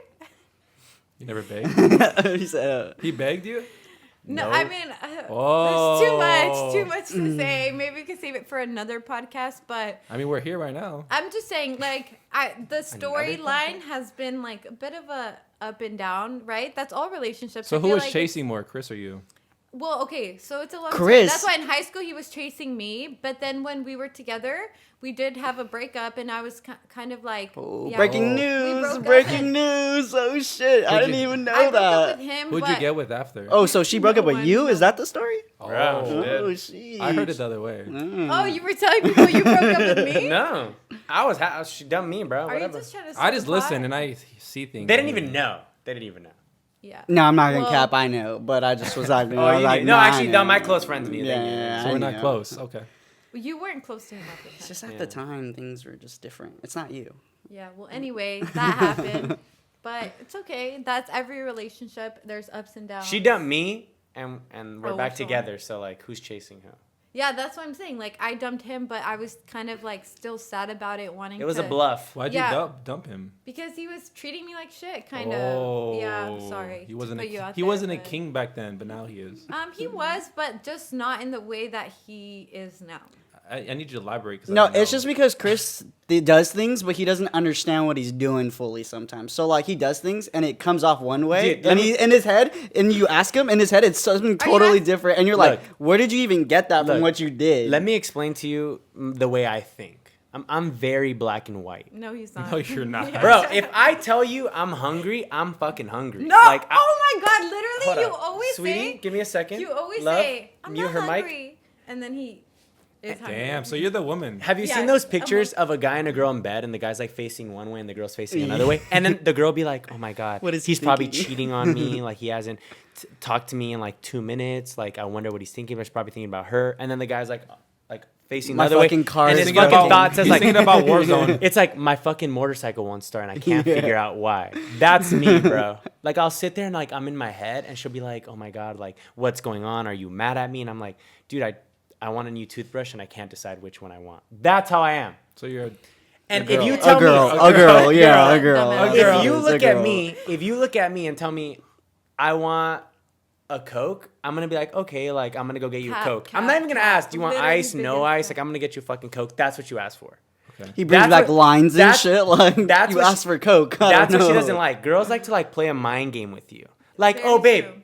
You never begged? He said, He begged you? No, No. I mean, Oh. there's too much to say. Maybe we could save it for another podcast, but I mean, we're here right now. I'm just saying, like, the storyline podcast? has been like a bit of a up and down, right? That's all relationships. So I who feel was like chasing more, Chris or you? Well, okay, so it's a long Chris. story. That's why in high school he was chasing me, but then when we were together, we did have a breakup, and I was kind of like, Oh, yeah, breaking we news! broke up Breaking and- news! Oh shit! I didn't even know I broke up that. with him. Who'd but you get with after? Oh, so she broke up No with you? one Is that the story? Oh, Oh shit! I heard it the other way. Oh, you were telling people you broke up with me? No, she dumped me, bro. Are Whatever. you just trying to? I just stir the pot? listen and I see things. They didn't even know. Yeah. No, I'm not gonna Well- cap. I know, but I just was like, Oh, I was you like, knew. No, nah, actually, I no. know. My close friends knew. They knew. Yeah, So I we're not knew. close. Okay. You weren't close to him at the It's time. just at Yeah. the time things were just different. It's not you. Yeah. Well, anyway, that happened, but it's okay. That's every relationship. There's ups and downs. She dumped me, and we're Oh, back which one? together. So like, who's chasing her? Yeah, that's what I'm saying. Like, I dumped him, but I was kind of like still sad about it, wanting. It was to, a bluff. Why'd Yeah. you dump him? because he was treating me like shit, kind Oh, of. Yeah, I'm sorry. He wasn't to put you out he there, wasn't a but- king back then, but now he is. He was, but just not in the way that he is now. I need you to elaborate. 'Cause I No, don't know. it's just because Chris does things, but he doesn't understand what he's doing fully sometimes. So like he does things and it comes off one way, Dude, and he in his head, and you ask him in his head, it's something totally ask- different, and you're Look. like, where did you even get that from Look, what you did? Let me explain to you the way I think. I'm very black and white. No, he's not. No, you're not. Bro, if I tell you I'm hungry, I'm fucking hungry. No. Like, Oh my God! hold Literally, you up. always Sweetie, say. give me a second. You always Love, say, "I'm mute not her mic. hungry," and then he is hungry. Damn. So you're the woman. Have you Yeah, seen those I'm pictures like- of a guy and a girl in bed, and the guy's like facing one way and the girl's facing another way, and then the girl be like, "Oh my God, What is he he's probably thinking?" cheating on me. Like he hasn't talked to me in like 2 minutes. Like I wonder what he's thinking. But he's probably thinking about her." And then the guy's like facing My the other way, fucking car and is his thinking fucking about- thought says he's like thinking about Warzone. It's like my fucking motorcycle won't start, and I can't Yeah. figure out why. That's me, bro. Like I'll sit there and like I'm in my head, and she'll be like, "Oh my God, like what's going on? Are you mad at me?" And I'm like, "Dude, I want a new toothbrush, and I can't decide which one I want." That's how I am. So you're. And A if girl. you A tell a girl, me, a girl, yeah, a girl. A if girl. you It's a look at girl. me, and tell me I want a Coke, I'm gonna be like, okay, like I'm gonna go get you a Cap, Coke. cap, I'm not even gonna cap. ask, do you want Literally ice? No biggest ice. cap. Like I'm gonna get you a fucking Coke. That's what you asked for. He brings That's back what- lines and that's- shit. Like that's you what asked for Coke. I That's don't what she know. doesn't like. Girls like to like play a mind game with you. Like, Very oh babe, true.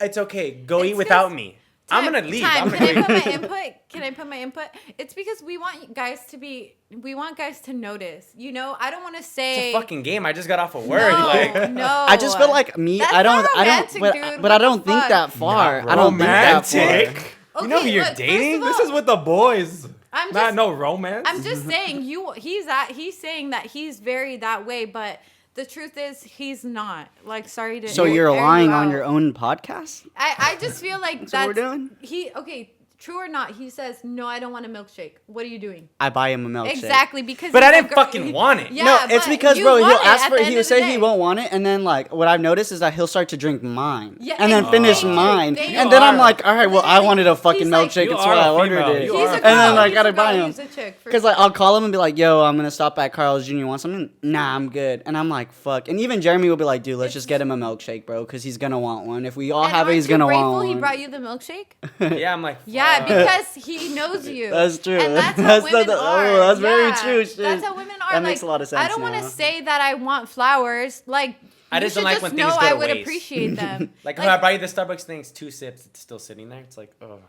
it's okay. Go It's eat without 'cause- me. I'm gonna leave. Time. I'm Can I gonna put my input? Can I put my input? It's because we want guys to notice. You know, I don't want to say It's a fucking game. I just got off of work. No, like, no. I just feel like me. That's I not don't. romantic, but, dude. but What I the don't think fuck? that far. Not I don't think that far. romantic. You know who you're look, first dating? of all, This is with the boys. I'm Not just, no romance. I'm just saying he's saying that he's very that way, but the truth is he's not. Like, sorry to. So you're air you lying on out. your own podcast? I just feel like That's what we're doing? Okay, true or not, he says no. I don't want a milkshake. What are you doing? I buy him a milkshake. Exactly, because But he's I a didn't girl- fucking want it. Yeah, No, it's but because, you bro, he'll want it ask at for the it. end He'll of the say day. he won't want it, and then like what I've noticed is that he'll start to drink mine, Yeah, and then and finish thank you, mine, thank and you. then I'm are. like, all right, well, I wanted a fucking He's like, milkshake. you It's are why I a ordered female. it. You He's are. a And girl. then I He's gotta a girl. buy him. He's a chick. for Because sure. like I'll call him and be like, "Yo, I'm gonna stop at Carl's Jr. Want something?" Nah, I'm good. And I'm like, "Fuck." And even Jeremy will be like, "Dude, let's just get him a milkshake, bro, because he's gonna want one. If we all And have it, aren't he's you gonna grateful want he one." brought you the milkshake? Yeah, I'm like, Yeah, fuck. because he knows you. That's true. And that's how That's women not the- are. oh, that's very Yeah, true, shit. That's how women are. That like, makes a lot of sense I don't want now. to say that I want flowers. Like, I you just don't should like just when know things go I to would waste. appreciate them. Like, oh, I brought you the Starbucks things, 2 sips, it's still sitting there. It's like, oh.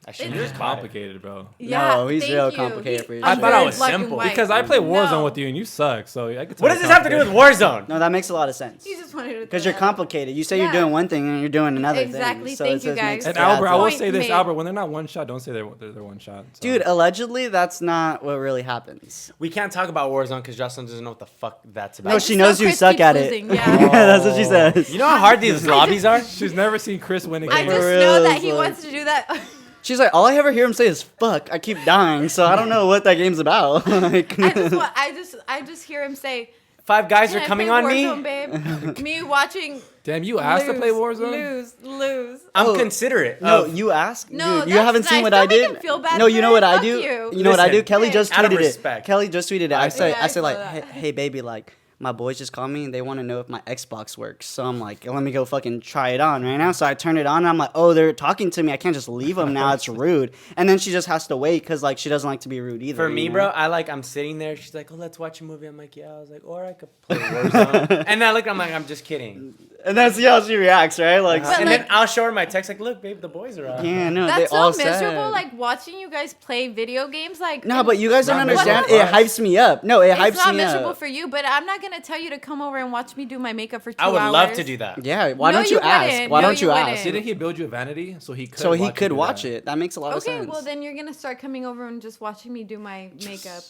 I should You're just bought it. complicated, bro. Yeah, No, he's thank real you. complicated for you. I I'm thought I very was black and simple. white. Because I play Warzone No. with you and you suck. So I could. What does this have to do with Warzone? No, that makes a lot of sense. You just wanted to. Because throw you're that. complicated. You say you're Yeah. doing one thing and you're doing another Exactly. thing. So Thank it you, just guys. makes And it Albert, I will Point say this, made. Albert. When they're not one shot, don't say they're one shot. So. Dude, allegedly, that's not what really happens. We can't talk about Warzone because Jocelyn doesn't know what the fuck that's about. No, I she just knows know you Chris suck keeps at losing, it. yeah. That's what she says. You know how hard these lobbies are? She's never seen Chris win a I game. just real, know that it's he like- wants to do that. She's like, all I ever hear him say is "fuck." I keep dying, so I don't know what that game's about. Like, I just hear him say, 5 guys "Can are I coming play on Warzone, me. babe?" Me watching. Damn, you asked to play Warzone? Lose. I'm Oh, considerate. No, of- you ask. No, Dude, you that's haven't seen nice. what Don't I make did. him feel bad No, you for know it. what I Fuck do. you. You know what I do? Listen, Kelly just out of tweeted it. respect. Kelly just tweeted it. I say, Yeah, I say I like, saw hey, that. hey, baby, like my boys just called me and they want to know if my Xbox works. So I'm like, let me go fucking try it on right now. So I turn it on and I'm like, oh, they're talking to me. I can't just leave them now. It's rude. And then she just has to wait because like she doesn't like to be rude either. For you me, know? bro, I'm sitting there. She's like, oh, let's watch a movie. I'm like, yeah. I was like, or I could play Warzone. And then I look, I'm like, I'm just kidding. And then see how she reacts, right? Like, But, And like- then I'll show her my text like, look, babe, the boys are out. yeah, no, they That's all so miserable. said. Like watching you guys play video games. Like No, but you guys don't Not understand. miserable It for us. hypes me up. No, it it's hypes not me miserable up. for you. But I'm not gonna tell you to come over and watch me do my makeup for 2 I hours. would love to do that. Yeah, why No, don't you you ask? wouldn't. Why No, don't you you ask? wouldn't. Didn't he build you a vanity so he could? So he watch you could do watch that? it. That makes a lot of Okay, sense. well then you're gonna start coming over and just watching me do my makeup.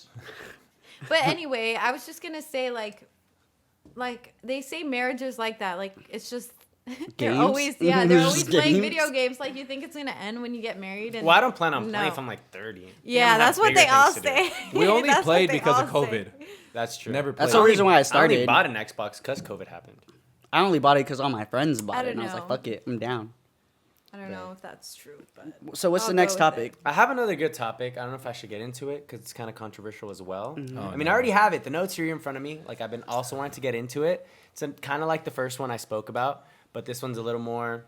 But anyway, I was just gonna say like they say marriages like that. Like it's just they're Games? always they're Just always playing games? video games. Like you think it's gonna end when you get married. And Well, I don't plan on playing No. if I'm like 30. I think I'm yeah, gonna that's have what bigger they all things to do. say. We only That's what played they because of all COVID. say. That's true. Never played. That's the reason why I I only started. bought an Xbox because COVID happened. I only bought it because all my friends bought I it, don't and I was like, know. "Fuck it, I'm down." I don't know if that's true, but So what's I'll the go next with topic? it. I have another good topic. I don't know if I should get into it because it's kind of controversial as well. Oh, I mean, no. I already have it. The notes are here in front of me. Like I've been also wanting to get into it. It's kind of like the first one I spoke about, but this one's a little more.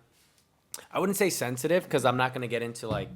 I wouldn't say sensitive because I'm not gonna get into like,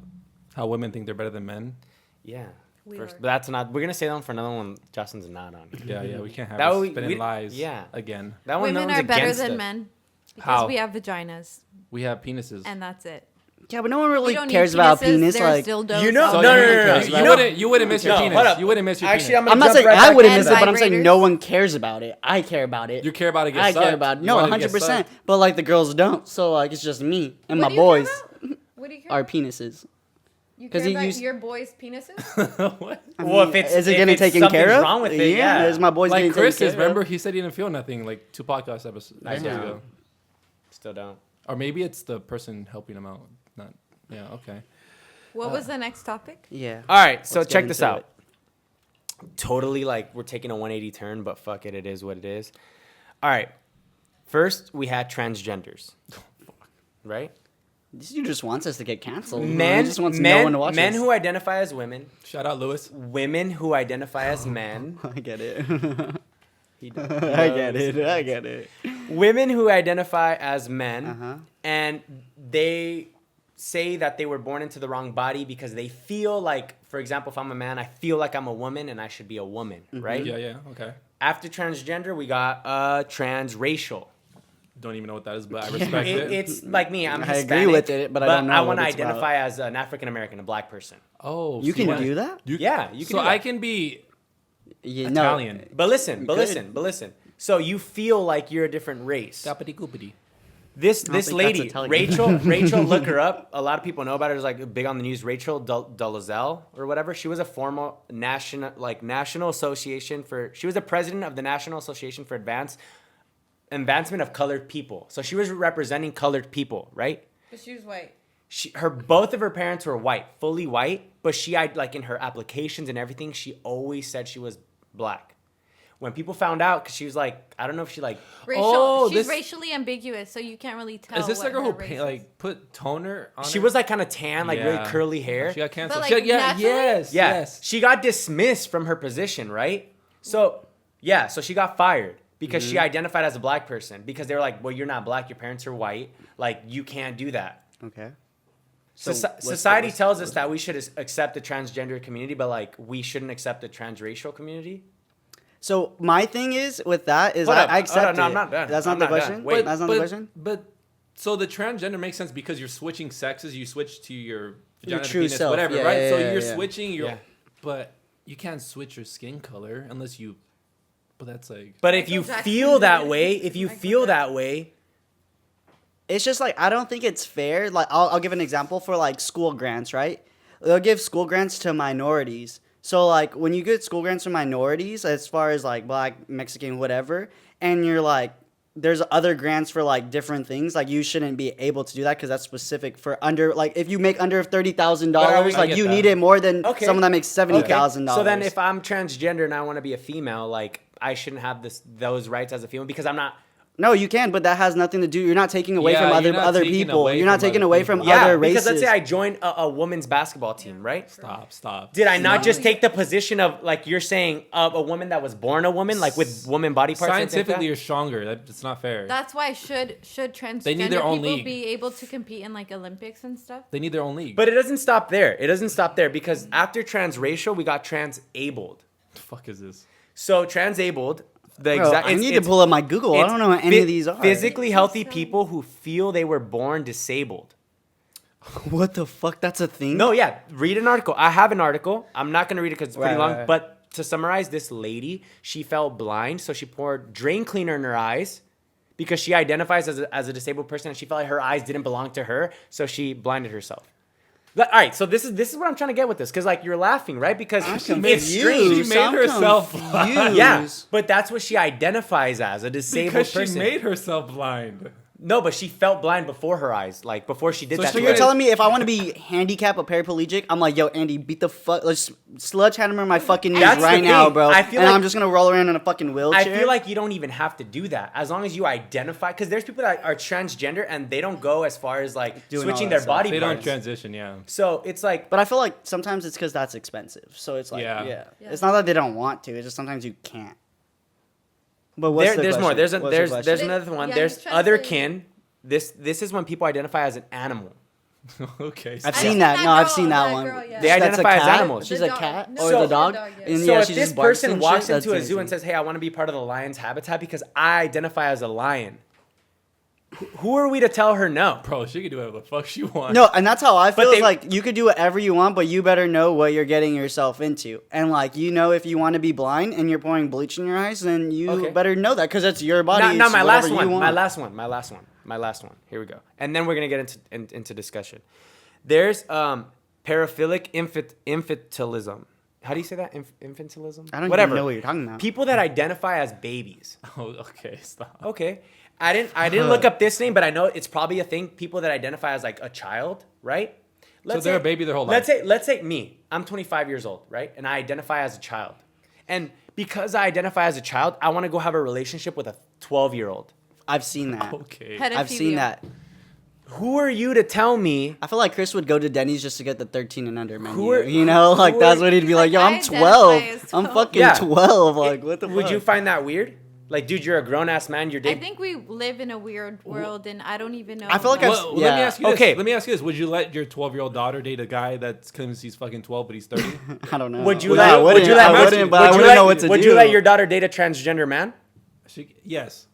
How women think they're better than men. yeah. We First, are. but that's not. We're gonna say that one for another one. Justin's not on. Yeah, we can't have That us would- spinning we- lies. yeah. Again, That one. no Women one's are better against than it. men because How? we have vaginas, we have penises. and that's it. Yeah, but no one We really don't need cares about penises, penis. there's Like, dildos You know- out So no, there. no, no, no, You, you know- you wouldn't miss your No, penis. hold up. You wouldn't miss your Actually, penis. I'm I'm not jump saying right I back wouldn't in. miss it, but I'm saying Vibrators. no one cares about it. I care about it. You care about it. Get I care sucked. about it. You No, want it to get 100%. sucked. But like the girls don't. So like it's just me and What my do you care boys about? What do you care are about? penises. You 'cause care he about used- your boys' penises? What? I Well, mean, if it's is it if getting it's taken something's care of? wrong with it, yeah. Is my boys Like getting Chris taken is. care of? Remember, he said he didn't feel nothing like 2 podcast episodes I don't. ago. Still don't. Or maybe it's the person helping him out. Not. Yeah. Okay. What was the next topic? Yeah. All right, so Let's get check this into out. Totally, like we're taking a 180 turn, but fuck it, it is what it is. All right, first we had transgenders, right? This dude just wants us to get canceled. Men, he just wants men, no one to watch men us. who identify as women, Shout out Lewis. women who identify as men. I get it. He does. I get it. I get it. Women who identify as men, Uh-huh. and they say that they were born into the wrong body because they feel like, for example, if I'm a man, I feel like I'm a woman and I should be a woman, right? Yeah. Yeah. Okay. After transgender, we got transracial. Don't even know what that is, but I respect it. It's like me. I'm I Hispanic, agree with it, but I don't know I what want to it's about. identify as an African American, a black person. Oh, You so can want- do that? Yeah, you can. So do that. I can be Yeah, Italian. But listen, but Good. listen, but listen. So you feel like you're a different race. Goopity goopity. This don't think that's lady, Italian. Rachel, look her up. A lot of people know about her. It's like big on the news. Rachel Dolezal or whatever. She was a former national association for. She was the president of the National Association for Advancement of Colored People. So she was representing colored people, right? But she was white. Both of her parents were white, fully white, but she had, like, in her applications and everything, she always said she was black. When people found out, because she was like, I don't know if she like, She's this- racially ambiguous, so you can't really tell. Is this the what girl her who race paint, is. like put toner on? she her? was like kind of tan, like really Yeah. curly hair. She got canceled. But, She like, got- yeah. naturally? Yes. Yeah, Yes. she got dismissed from her position, right? So yeah, so she got fired because she identified as a black person because they were like, well, you're not black, your parents are white, like you can't do that. Okay. So So what's the- society what's- tells us that we should accept the transgender community, but like we shouldn't accept the transracial community. So my thing is with that is Hold up, I accept no, it. I'm not done. That's not I'm the not done. question. Wait. That's not the question. But so the transgender makes sense because you're switching sexes. You switch to your vagina, true penis, self. whatever, Yeah, right? yeah, so yeah, you're yeah. switching your. Yeah. But you can't switch your skin color unless you. But that's like. But if Michael you Jackson feel did that it. way, if you Michael feel Jackson. that way, It's just like I don't think it's fair. Like I'll give an example for like school grants, right? They'll give school grants to minorities. So like when you get school grants to minorities, as far as like black, Mexican, whatever, and you're like, there's other grants for like different things. Like you shouldn't be able to do that because that's specific for under like if you make under $30,000, I like get you that. need it more than Okay. someone that makes $70,000. So then if I'm transgender and I want to be a female, like I shouldn't have those rights as a female because I'm not. No, you can, but that has nothing to do. You're not taking away Yeah, from you're not other taking people. away You're not from taking other away from people. other Yeah, races. because let's say I joined a women's basketball team, right? Stop. Did I not just take the position of like you're saying of a woman that was born a woman, like with woman body parts? and things like Scientifically, that? you're stronger. It's not fair. That's why should transgender They need their own people league. be able to compete in like Olympics and stuff? They need their own league. But it doesn't stop there. It doesn't stop there because after transracial, we got transabled. the fuck is this? So transabled, The Bro, exact. I need to pull up my Google. I don't know what any of these are. Physically healthy people who feel they were born disabled. What the fuck? That's a thing? No, yeah. Read an article. I have an article. I'm not gonna read it because it's pretty Right, long. right. But to summarize, this lady, she felt blind, so she poured drain cleaner in her eyes because she identifies as a disabled person, and she felt like her eyes didn't belong to her, so she blinded herself. All right, so this is what I'm trying to get with this, because like you're laughing, right? Because it's strange. She made herself blind. Yeah, but that's what she identifies as, a disabled Because person. she made herself blind. No, but she felt blind before her eyes, like before she did that. So you're telling me if I want to be handicapped or paraplegic, I'm like, yo, Andy, beat the fuck, let's sledgehammer my fucking knees That's the right now, thing. bro. I feel and like- I'm just gonna roll around in a fucking wheelchair. I feel like you don't even have to do that as long as you identify. Because there's people that are transgender and they don't go as far as like Doing switching all their that stuff. body They don't parts. transition, yeah. So it's like, But I feel like sometimes it's because that's expensive. So it's like, Yeah. yeah. Yeah. It's not that they don't want to. It's just sometimes you can't. But what's the there's more. question? What's the There's question? another one. Yeah, There's he's trying to other say- kin. This is when people identify as an animal. Okay. I've I seen seen that. that No, I've girl, seen that that one. girl, yeah. They That's a identify as cat? animals. She's The a dog. cat No, or So- the dog. the dog, yeah. And So yeah, if she this just barks person and walks shit, into a that's zoo and insane. says, "Hey, I want to be part of the lion's habitat because I identify as a lion," who are we to tell her no? Bro, she can do whatever the fuck she wants. No, and that's how I feel. But Is like you could do whatever you want, but you better know what you're getting yourself into. And like you know, if you want to be blind and you're pouring bleach in your eyes, then you Okay. better know that because it's your body. Now it's my whatever last you one. want. My last one. Here we go. And then we're gonna get into discussion. There's paraphilic infantilism. How do you say that? Infantilism? I don't Whatever. even know what you're talking about. People that identify as babies. Oh, okay, stop. Okay. I didn't look up this name, but I know it's probably a thing. People that identify as like a child, right? They're a baby their whole Let's life. say me. I'm 25 years old, right? And I identify as a child. And because I identify as a child, I want to go have a relationship with a 12-year-old. I've seen that. Okay. I've seen Pedophilia. that. Who are you to tell me? I feel like Chris would go to Denny's just to get the 13 and under menu. Who are- you know, like who that's are- what he'd be like. Yo, I I'm identify 12. as I'm 12. fucking Yeah. 12. Like what the fuck? Would you find that weird? Like, dude, you're a grown-ass man. You're I dating. think we live in a weird world, and I don't even know. I feel like like- I've- Well, let yeah. me ask you this. Okay. Let me ask you this. Would you let your 12-year-old daughter date a guy that claims he's fucking 12 but he's 30? I don't know. Would you Yeah, I let? wouldn't, Would you let? I wouldn't, but I wouldn't know what to do. Would you let your daughter date a transgender man? Yes.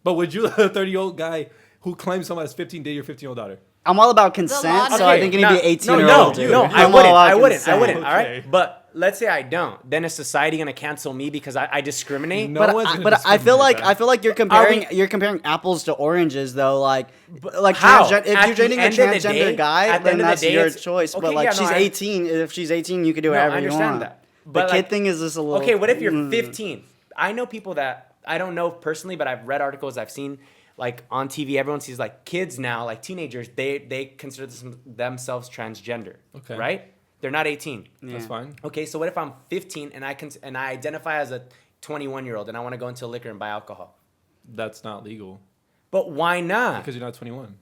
But would you let a 30-year-old guy who claims someone as 15 date your 15-year-old daughter? I'm all about consent, so I think it need to be 18 or no, older. No, I'm I all wouldn't. about I wouldn't. consent. All right. Okay. But let's say I don't. Then is society gonna cancel me because I discriminate? No But one's I, gonna but I feel discriminate like that. you're comparing apples to oranges though. Like how? if At you're the dating a end of the transgender day- guy, at the then end of the that's day, your it's- choice. okay, But like yeah, no, she's I- 18. If she's 18, you can do No, whatever I you understand want. that. The But kid like, thing is just a little. okay, what if you're 15? I know people that I don't know personally, but I've read articles, I've seen like on TV, everyone sees like kids now, like teenagers, they consider themselves transgender. Okay. Right? They're not 18. That's fine. Okay, so what if I'm 15 and I identify as a 21-year-old and I want to go into liquor and buy alcohol? That's not legal But why not? because you're not 21.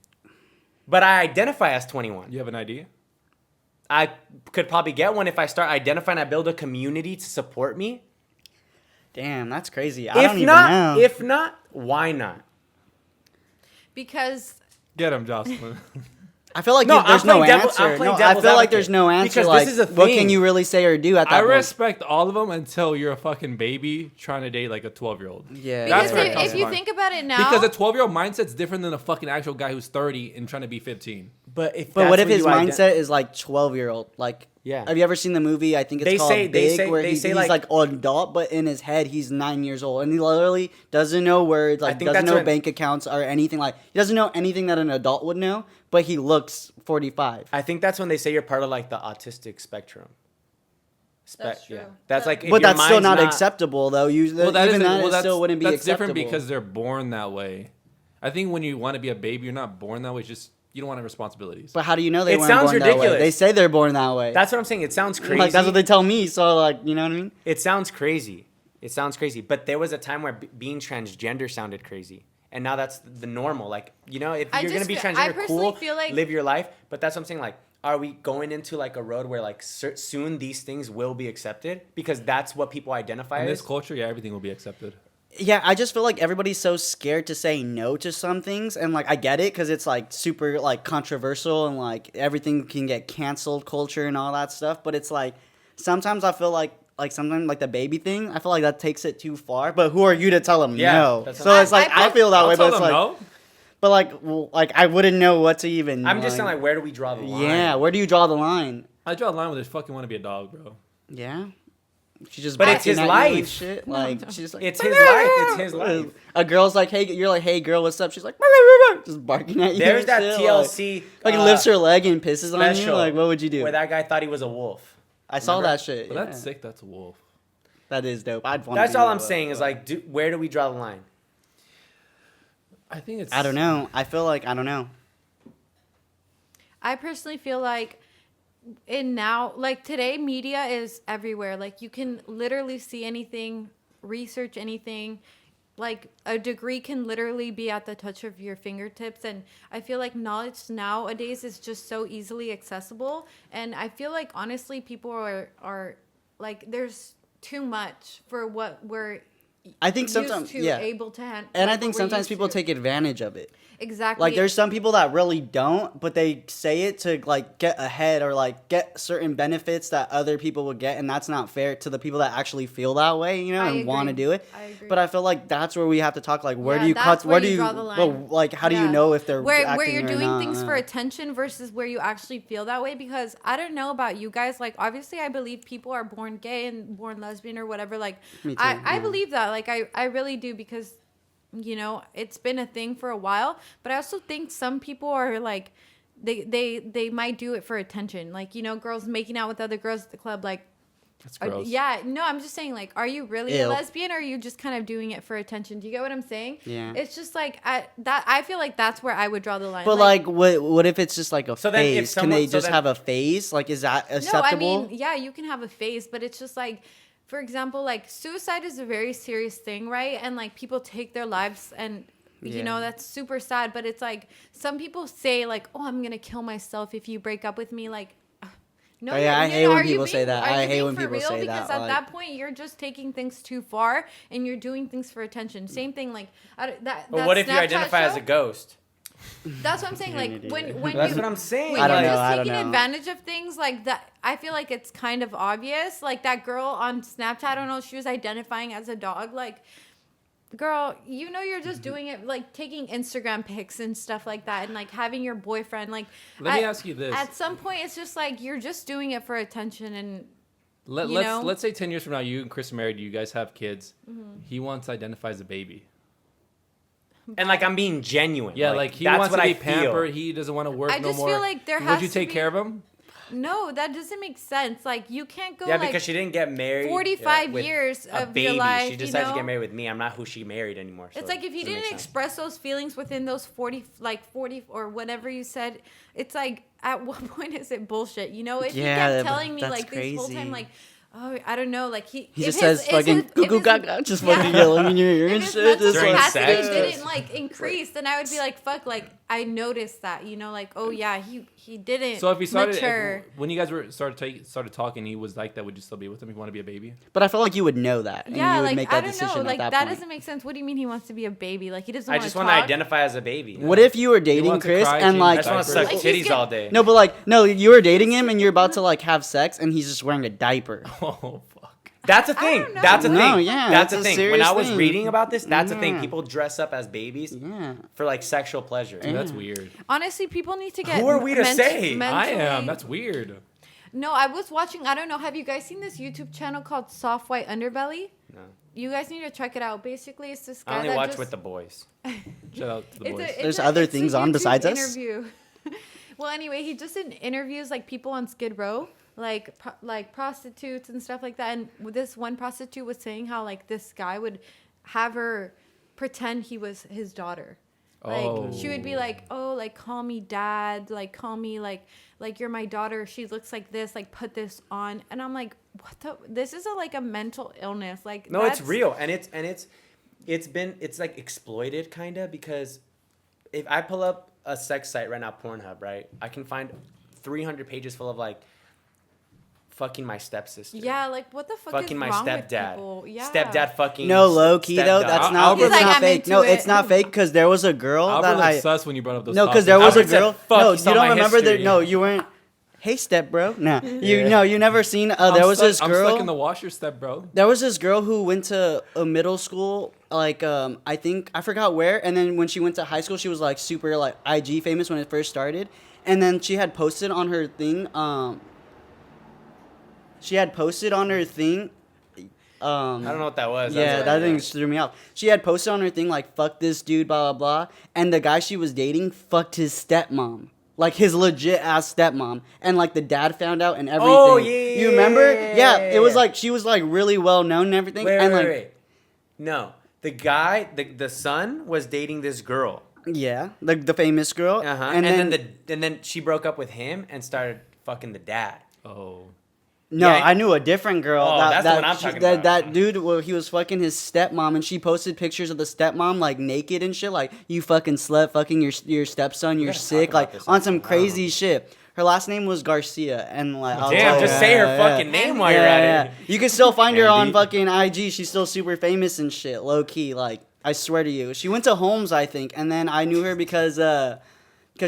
But I identify as 21. You have an ID? I could probably get one if I start identifying. I build a community to support me. Damn, that's crazy. I don't even know. If not, why not? because Get him, Jocelyn. I feel like No, there's I'm no playing answer. I'm playing No, I devil's feel like advocate. there's no answer. Because Like, this is a what can thing. you really say or do at that I point? respect all of them until you're a fucking baby trying to date like a 12-year-old. Yeah. That's because where it if, comes if you from. think about it now, Because a 12-year-old mindset's different than a fucking actual guy who's 30 and trying to be 15. But if But what that's if his you mindset is like 12-year-old? Like, Yeah. Have you ever seen the movie? I think it's They called say- they Big, say- where they he's say, like like- an adult, but in his head he's 9 years old, and he literally doesn't know words, like think doesn't that's know when- bank accounts or anything. Like he doesn't know anything that an adult would know, but he looks 45. I think that's when they say you're part of like the autistic spectrum. That's true. Yeah. That's like, if But your that's still mind's not acceptable, though. You Well, that even isn't- that well, still wouldn't be that's acceptable. different because they're born that way. I think when you want to be a baby, you're not born that way. It's just you don't want to have responsibilities. But how do you know they It weren't sounds born that way? ridiculous. They say they're born that way. That's what I'm saying. It sounds crazy. Like that's what they tell me. So like, you know what I mean? It sounds crazy. It sounds crazy. But there was a time where being transgender sounded crazy. And now that's the normal. Like, you know, if I you're going to just be feel- I transgender, personally cool, feel like- live your life. But that's what I'm saying. Like, are we going into like a road where like soon these things will be accepted? Because that's what people identify In as. this culture, yeah, everything will be accepted. Yeah, I just feel like everybody's so scared to say no to some things, and like I get it because it's like super like controversial and like everything can get canceled culture and all that stuff. But it's like sometimes I feel like like something like the baby thing, I feel like that takes it too far. But who are you to tell them Yeah, no? that's So what it's like I feel that I'll way, tell but it's them like, no. but like I wouldn't know what to even. I'm just saying, like, where do we draw the line? yeah, where do you draw the line? I draw a line where they fucking want to be a dog, bro. Yeah, she just. But it's barking his at you life. and shit. Like she's just like It's his life. It's his life. A girl's like, hey, you're like, hey, girl, what's up? She's like, just barking at you. There's and that shit, TLC. Like lifts her leg and pisses on you. special Like, what would you do? Where that guy thought he was a wolf. I saw Remember? that shit. But Yeah. that's sick. That's a wolf. That is dope. I'd want. That's all I'm saying is like, where do we draw the line? I think it's. I don't know. I feel like I don't know. I personally feel like like today, media is everywhere. Like you can literally see anything, research anything. Like a degree can literally be at the touch of your fingertips. And I feel like knowledge nowadays is just so easily accessible. And I feel like honestly, people are like, there's too much for what we're I think sometimes, yeah. able to handle. And I think sometimes people take advantage of it. Exactly. Like there's some people that really don't, but they say it to like get ahead or like get certain benefits that other people would get, and that's not fair to the people that actually feel that way, you know, I and want to agree. do it. I agree. But I feel like that's where we have to talk. Like, where Yeah, do you that's cut? where Where do you you? draw the line. Well, like, how do you Yeah. know if they're where acting you're or doing not? things for attention versus where you actually feel that way? Because I don't know about you guys. Like, obviously, I believe people are born gay and born lesbian or whatever. Like, Me too, I yeah. believe that. Like, I really do because, you know, it's been a thing for a while. But I also think some people are like, they might do it for attention. Like, you know, girls making out with other girls at the club. Like, That's gross. yeah, no, I'm just saying, like, are you really Ew. a lesbian or are you just kind of doing it for attention? Do you get what I'm saying? Yeah. It's just like I feel like that's where I would draw the line. But like, what if it's just like a So then if phase? Can someone- they so just then- have a phase? Like, is that no, acceptable? I mean, yeah, you can have a phase, but it's just like, for example, like suicide is a very serious thing, right? And like people take their lives and. You Yeah. know, that's super sad, but it's like some people say like, "Oh, I'm going to kill myself if you break up with me." Like no, Oh, yeah, I you hate know, when are you people say that. are I you hate being when for people real? say Because that, at like- that point you're just taking things too far and you're doing things for attention. Same thing like that But what if you Snapchat identify as show- a ghost? That's what I'm saying. Like when That's you, what I'm saying. when I don't you're know, just I don't taking know. advantage of things like that, I feel like it's kind of obvious. Like that girl on Snapchat, I don't know, she was identifying as a dog. Like, girl, you know you're just doing it, like taking Instagram pics and stuff like that, and like having your boyfriend. Like, Let me ask you this. At some point, it's just like you're just doing it for attention, and you know? Let's say 10 years from now, you and Chris are married, you guys have kids. Mm-hmm. He wants to identify as a baby. And like I'm being genuine. Yeah, like he that's wants what to I be pampered. feel. He doesn't want to work I no just more. feel like there Would has you to take be- care of him? no, that doesn't make sense. Like you can't go Yeah, like because she didn't get married. 45 with years a of baby. your life. She decided you know? to get married with me. I'm not who she married anymore. So It's like if he doesn't make didn't sense. express those feelings within those 40 or whatever you said, it's like at what point is it bullshit? You know, if Yeah, he kept but telling me that's like this whole crazy. time, like, oh, I don't know, like He if just his- says if fucking his- goo if goo his- gaga, just yeah. fucking yelling in your ear If and his shit. mental Just During like, capacity sex? didn't like increase, then I would be like, fuck, like I noticed that, you know, like oh yeah, he didn't. So if he started, mature. when you guys started talking, he was like that, would you still be with him if you want to be a baby? But I feel like you would know that, and yeah, you would like make I that don't know, decision like at that point. doesn't make sense. What do you mean he wants to be a baby? Like he doesn't. I want just to want to talk. identify as a baby. What if you were dating wants to Chris cry, and change I like just want to diapers. suck Like, he's titties get- all day. no, but like no, you were dating him and you're about to like have sex and he's just wearing a diaper. Oh fuck! That's a thing. don't know. That's a thing. No, yeah, that's it's a a thing. When serious I was thing. reading about this, that's a thing. Yeah. People dress up as babies Yeah. for like sexual pleasure. Dude, that's weird. Honestly, people need to get. Who are we to say? I mentally- am. That's weird. No, I was watching. I don't know. Have you guys seen this YouTube channel called Soft White Underbelly? No. You guys need to check it out. Basically, it's this guy I only that watch just, with the boys. Shout out to the It's boys. There's other it's a things on YouTube besides us? interview. Well, anyway, he just interviews like people on Skid Row, like like prostitutes and stuff like that. And this one prostitute was saying how like this guy would have her pretend he was his daughter. Like she would be like, "Oh, like call me dad, like call me like you're my daughter. She looks like this, like put this on." And I'm like, "What the? This is like a mental illness." Like No, it's that's- real, and it's like exploited kind of, because if I pull up a sex site right now, Pornhub, right, I can find 300 pages full of like fucking my stepsister. Yeah, like what the fuck Fucking is my wrong with stepdad. people? Yeah. Stepdad fucking. No, low key though, stepdad. that's not. Albert- It's He's like, not I'm fake. into No, it. it's not fake because there was a girl Albert that looked I. sus when you brought up those. No, because there was a Albert said, girl. "Fuck, No, you you saw don't my remember history." No, you weren't. hey step bro. Nah, you never seen. There was this girl. I'm stuck in the washer step, bro. There was this girl who went to a middle school, like I think I forgot where, and then when she went to high school, she was like super like IG famous when it first started, and then she had posted on her thing. She had posted on her thing. I don't know what that was. Yeah, that thing threw me off. She had posted on her thing like "fuck this dude," blah blah blah, and the guy she was dating fucked his stepmom. Like his legit ass stepmom, and like the dad found out and everything. Oh yeah, you remember? Yeah, it was like she was like really well known and everything. Wait. No, the guy, the son was dating this girl. Yeah, the famous girl. And then she broke up with him and started fucking the dad. Oh. No, Yeah, I knew a different girl. Oh, that's the one I'm talking about. That dude, well, he was fucking his stepmom, and she posted pictures of the stepmom like naked and shit, like you fucking slut, fucking your stepson, you're sick, like on some crazy shit. Her last name was Garcia, and like Damn, just say her fucking name while you're at it. You can still find her on Andy. fucking IG. She's still super famous and shit, low key. Like I swear to you, she went to Holmes, I think, and then I knew her because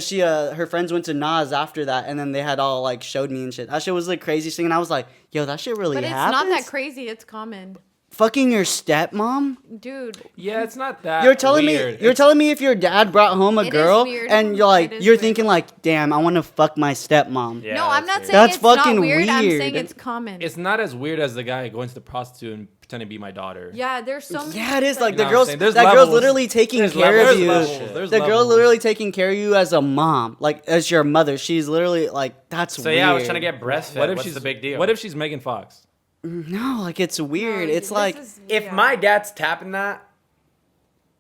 she her friends went to Nas after that, and then they had all like showed me and shit. That shit was the craziest thing, and I was like, yo, that shit really But it's happens. not that crazy. It's common, Fucking your stepmom? dude. Yeah, it's not that. You're telling weird. me you're telling me if your dad brought home a It is girl weird. and you're It like is you're weird. thinking like, damn, I want to fuck my stepmom. Yeah, No, I'm not weird. saying That's it's not fucking weird. I'm saying weird. it's common. It's not as weird as the guy going to the prostitute and pretending to be my daughter. Yeah, there's so many. Yeah, it is like You the know what I'm girls. saying? There's That girl's levels. literally taking There's care levels. of you. There's levels. There's The girl's levels. literally taking care of you as a mom, like as your mother. She's literally like that's So weird. yeah, I was trying to get breastfed. What if What's she's the big deal? What if she's Megan Fox? No, like it's weird. No, It's this like is- if yeah. my dad's tapping that,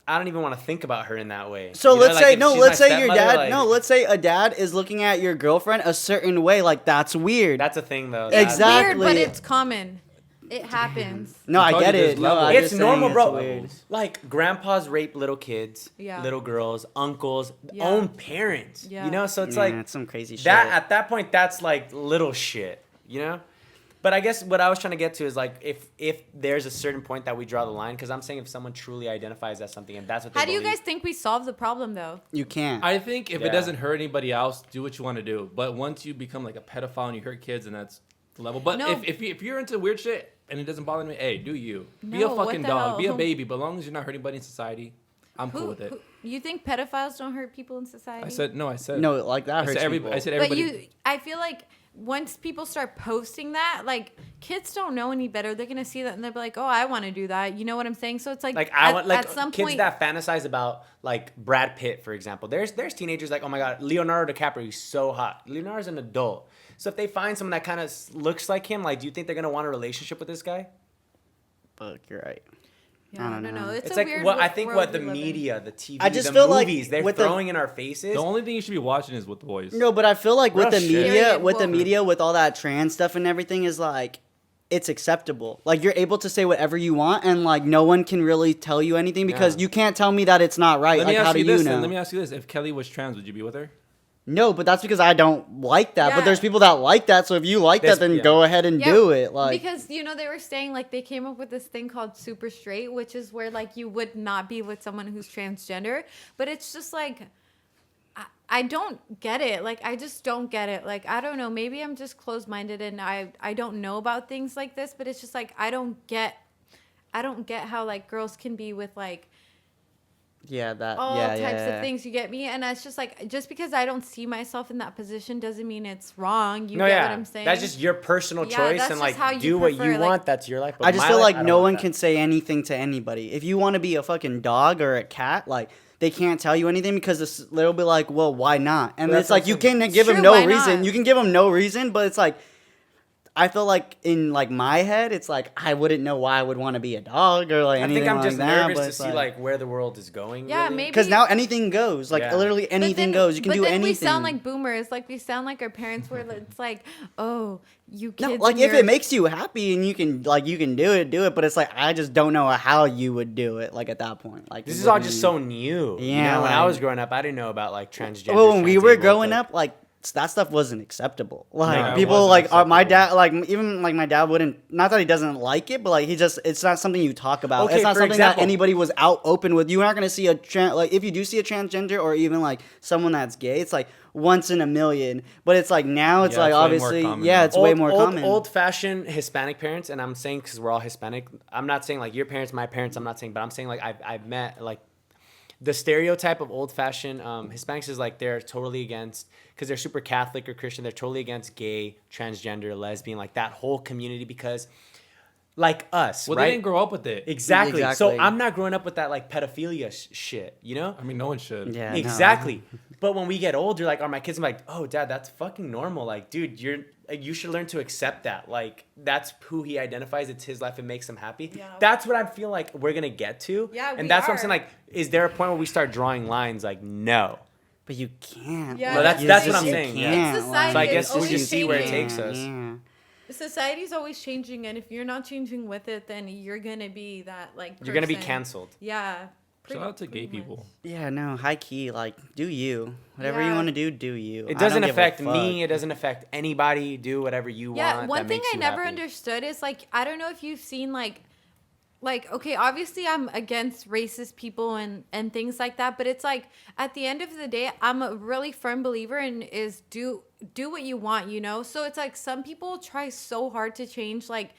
I don't even want to think about her in that way. so. You know, Let's like, say if no. she's Let's my say your stepmother, dad. like, No. Let's say a dad is looking at your girlfriend a certain way. Like that's weird. That's a thing though. Exactly. weird, but it's common. It happens. No, I told get you there's it. No, levels. I'm It's just saying normal, bro. weird. Like grandpas rape little kids, Yeah. little girls, uncles, Yeah. own parents. Yeah. You know, so it's Yeah, like it's some crazy shit. that. At that point, that's like little shit. You know. But I guess what I was trying to get to is like if there's a certain point that we draw the line, because I'm saying if someone truly identifies as something and that's what they How do you believe, guys think we solve the problem though? You can't. I think if Yeah. it doesn't hurt anybody else, do what you want to do. But once you become like a pedophile and you hurt kids, and that's the level. But No. if you're into weird shit and it doesn't bother me, hey, do you? Be a No, what fucking the dog. hell? Be a baby. But as long as you're not hurting anybody in society, I'm cool with it. You think pedophiles don't hurt people in society? I said no. I said no, like that I hurts said people. I said But everybody. I feel like once people start posting that, like kids don't know any better. They're gonna see that and they'll be like, "Oh, I want to do that." You know what I'm saying? So it's like, I want like at some kids point, that fantasize about like Brad Pitt, for example. There's teenagers like, oh my god, Leonardo DiCaprio, he's so hot. Leonardo's an adult. So if they find someone that kind of looks like him, like, do you think they're gonna want a relationship with this guy? Fuck, you're right. yeah, I don't know. It's a like weird what I think world what the we live in. media, the TV, I just the feel like movies, they're with the- throwing in our faces. The only thing you should be watching is with the boys. No, but I feel like with Real the shit. media, Period. with the Well- media, with all that trans stuff and everything, is like it's acceptable. Like you're able to say whatever you want, and like no one can really tell you anything because Yeah. you can't tell me that it's not right. Let me Like how ask do you you this. know? Then. Let me ask you this: if Kelly was trans, would you be with her? No, but that's because I don't like that. But Yeah. there's people that like that. So if you like There's- that, then yeah. go ahead and Yeah, do it. Like because they were saying like they came up with this thing called super straight, which is where like you would not be with someone who's transgender, but it's just like I don't get it. Like I just don't get it. Like I don't know, maybe I'm just closed-minded and I don't know about things like this, but it's just like I don't get how like girls can be with like yeah, that all yeah, types yeah, of things. You get me? And that's just like just because I don't see myself in that position doesn't mean it's wrong. You no, get yeah, what I'm saying? that's just your personal Yeah, choice, that's and just like how you do what prefer, you like- want. That's your life. But I just my feel life, like I don't no want one that. can say anything to anybody. If you want to be a fucking dog or a cat, like they can't tell you anything because they'll be like, well, why not? And But it's that's like what you I'm saying. can give True, them no why reason. not? You can give them no reason, but it's like I feel like in like my head, it's like I wouldn't know why I would want to be a dog or like I anything think I'm like just that. nervous but to it's see like where the world is going. Yeah, really. maybe because now anything goes. Like Yeah. literally But anything then- goes. You can but do then anything. we sound like boomers. Like we sound like our parents were. It's like, oh, you kids. no, like and if your- it makes you happy and you can do it. But it's like I just don't know how you would do it. Like at that point, like This it is all wouldn't- just so new. Yeah, You know, when I like- was growing up, I didn't know about like transgender. Well, when we were transabled, growing up, like that stuff wasn't acceptable. Like No, it people wasn't like my acceptable. dad, like even like my dad wouldn't. Not that he doesn't like it, but like it's not something you talk about. Okay, It's not for something example- that anybody was out open with. You're not gonna see like if you do see a transgender or even like someone that's gay, it's like once in a million. But it's like now it's Yeah, like it's way more obviously common yeah, now. it's way more common. Old-fashioned Hispanic parents, and I'm saying because we're all Hispanic. I'm not saying like your parents, my parents. I'm not saying, but I'm saying like I've met like the stereotype of old-fashioned Hispanics is like they're totally against because they're super Catholic or Christian. They're totally against gay, transgender, lesbian, like that whole community because like us, Well, right? they didn't grow up with it. Exactly. So Exactly. I'm not growing up with that like pedophilia shit, you know? I mean, no one should. Yeah, no. Exactly. But when we get older, like, are my kids, I'm like, oh, dad, that's fucking normal. Like, dude, you should learn to accept that. Like, that's who he identifies. It's his life. It makes him happy. Yeah. That's what I feel like we're going to get to. Yeah, and we that's what I'm are. saying. Like, is there a point where we start drawing lines? Like, no. But you can't. Yeah, No, that's You what just- I'm you saying. can't. Yeah. Society So I is guess we always just see where it changing. takes us. Yeah. Society's always changing, and if you're not changing with it, then you're gonna be that like. You're going to be person. canceled. Yeah. Shout out to gay pretty much. people. Yeah, no, high key, like, do you. Whatever you Yeah. want to do you. I It don't doesn't give a affect fuck. me. It doesn't affect anybody. Do whatever you Yeah, want. one that thing makes I you never happy. understood is like I don't know if you've seen like okay, obviously I'm against racist people and things like that, but it's like at the end of the day I'm a really firm believer in is do what you want, you know? So it's like some people try so hard to change like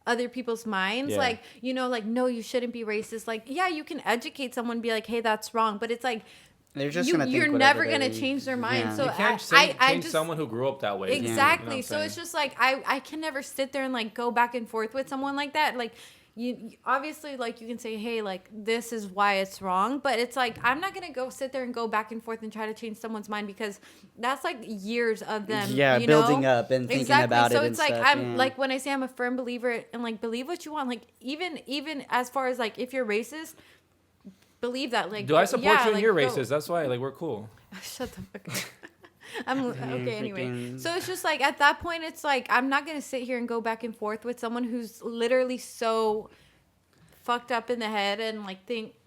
other people's minds, Yeah. like, you know, like, no, you shouldn't be racist. Like, yeah, you can educate someone, be like, hey, that's wrong, but it's like They're just gonna think you're whatever never gonna they- change their mind. Yeah. So You can't change just someone who grew up that way. exactly. You know what I'm So it's saying? just like I can never sit there and like go back and forth with someone like that. Like you obviously like you can say, hey, like this is why it's wrong, but it's like I'm not gonna go sit there and go back and forth and try to change someone's mind because that's like years of them. Yeah, you building know? up and thinking Exactly. about So it it's and like stuff, I'm yeah. like when I say I'm a firm believer and like believe what you want. Like even as far as like if you're racist, believe that. Like Do I support yeah, you and like, you're go. racist? That's why, like, we're cool. Shut the fuck up. I'm okay anyway. freaking- So it's just like at that point it's like I'm not going to sit here and go back and forth with someone who's literally so fucked up in the head and like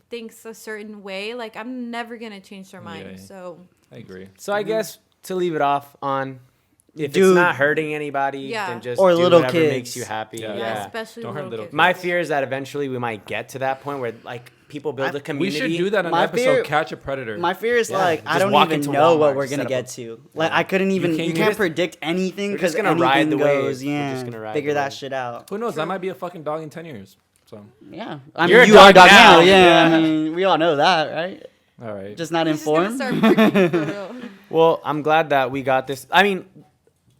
thinks a certain way. Like I'm never going to change their mind. Yeah. So I agree. So I guess to leave it off on, if Dude. it's not hurting anybody, Yeah. then just Or do little whatever kids. makes you happy. Yeah. yeah, Yeah. especially Don't hurt little little kids. My fear is that eventually we might get to that point where like people build a We community. should do that on My an episode, fear- Catch a Predator. My fear is Yeah, like I just don't walk even into know Walmart, what we're set gonna up get a- to. Like I couldn't even. can't- You you're can't just- predict anything we're because just gonna ride anything the wave. goes. We're Yeah, just gonna ride figure the that wave. shit out. Who knows? I might be a fucking dog in 10 years. So, Yeah, I You're mean a you are a dog dog now. now. Yeah, I mean we all know that, right? all right. Just not He's just gonna informed. start barking for real. Well, I'm glad that we got this. I mean,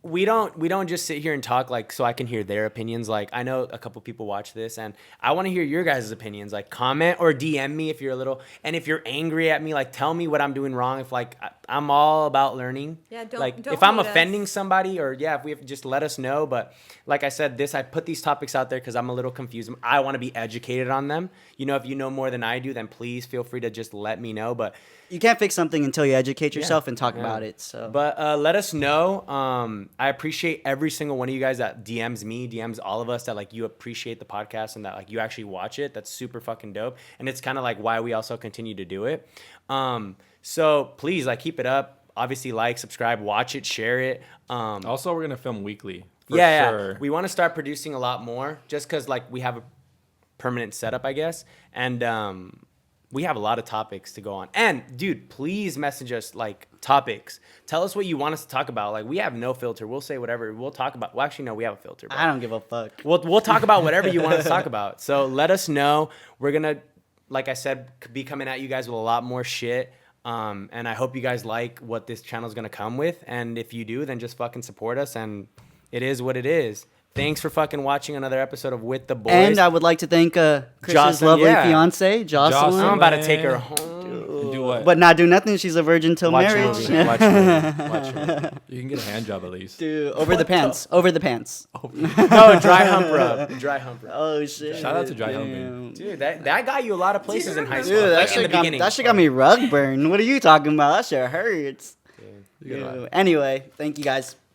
we don't just sit here and talk like so I can hear their opinions. Like I know a couple people watch this and I want to hear your guys' opinions. Like comment or DM me if you're a little, and if you're angry at me, like tell me what I'm doing wrong. If like I'm all about learning. Yeah, like don't if I'm hate us. offending somebody or yeah, if we have just let us know. But like I said, I put these topics out there because I'm a little confused. I want to be educated on them. You know, if you know more than I do, then please feel free to just let me know. But You can't fix something until you educate yourself and talk about it. So, But let us know. I appreciate every single one of you guys that DMs me, DMs all of us that like you appreciate the podcast and that like you actually watch it. That's super fucking dope. And it's kind of like why we also continue to do it. So please like keep it up. Obviously like, subscribe, watch it, share it. Also, we're going to film weekly. For Yeah. sure. We want to start producing a lot more just because like we have a permanent setup, I guess. And we have a lot of topics to go on. And dude, please message us like topics. Tell us what you want us to talk about. Like we have no filter. We'll say whatever. We'll talk about. Well, actually, no, we have a filter. But I don't give a fuck. we'll talk about whatever you want us to talk about. So let us know. We're gonna, like I said, be coming at you guys with a lot more shit. And I hope you guys like what this channel is gonna come with. And if you do, then just fucking support us. And it is what it is. Thanks for fucking watching another episode of With the Boys. And I would like to thank Chris's Jocelyn, lovely yeah. fiance, Jocelyn. I'm about to take her home. You do what? But not do nothing. She's a virgin till Watch your marriage. movie. Watch your movie. Watch your movie. You can get a hand job at least. Dude, over the pants. Over the pants. No, dry hump rub. Dry hump rub. Oh shit. Shout out to Dry Damn. Humping. Dude, that got you a lot of places in high school. Dude, like in the beginning. that shit got me rug burn. What are you talking about? That shit hurts. You get a lot. Dude. Anyway, thank you guys.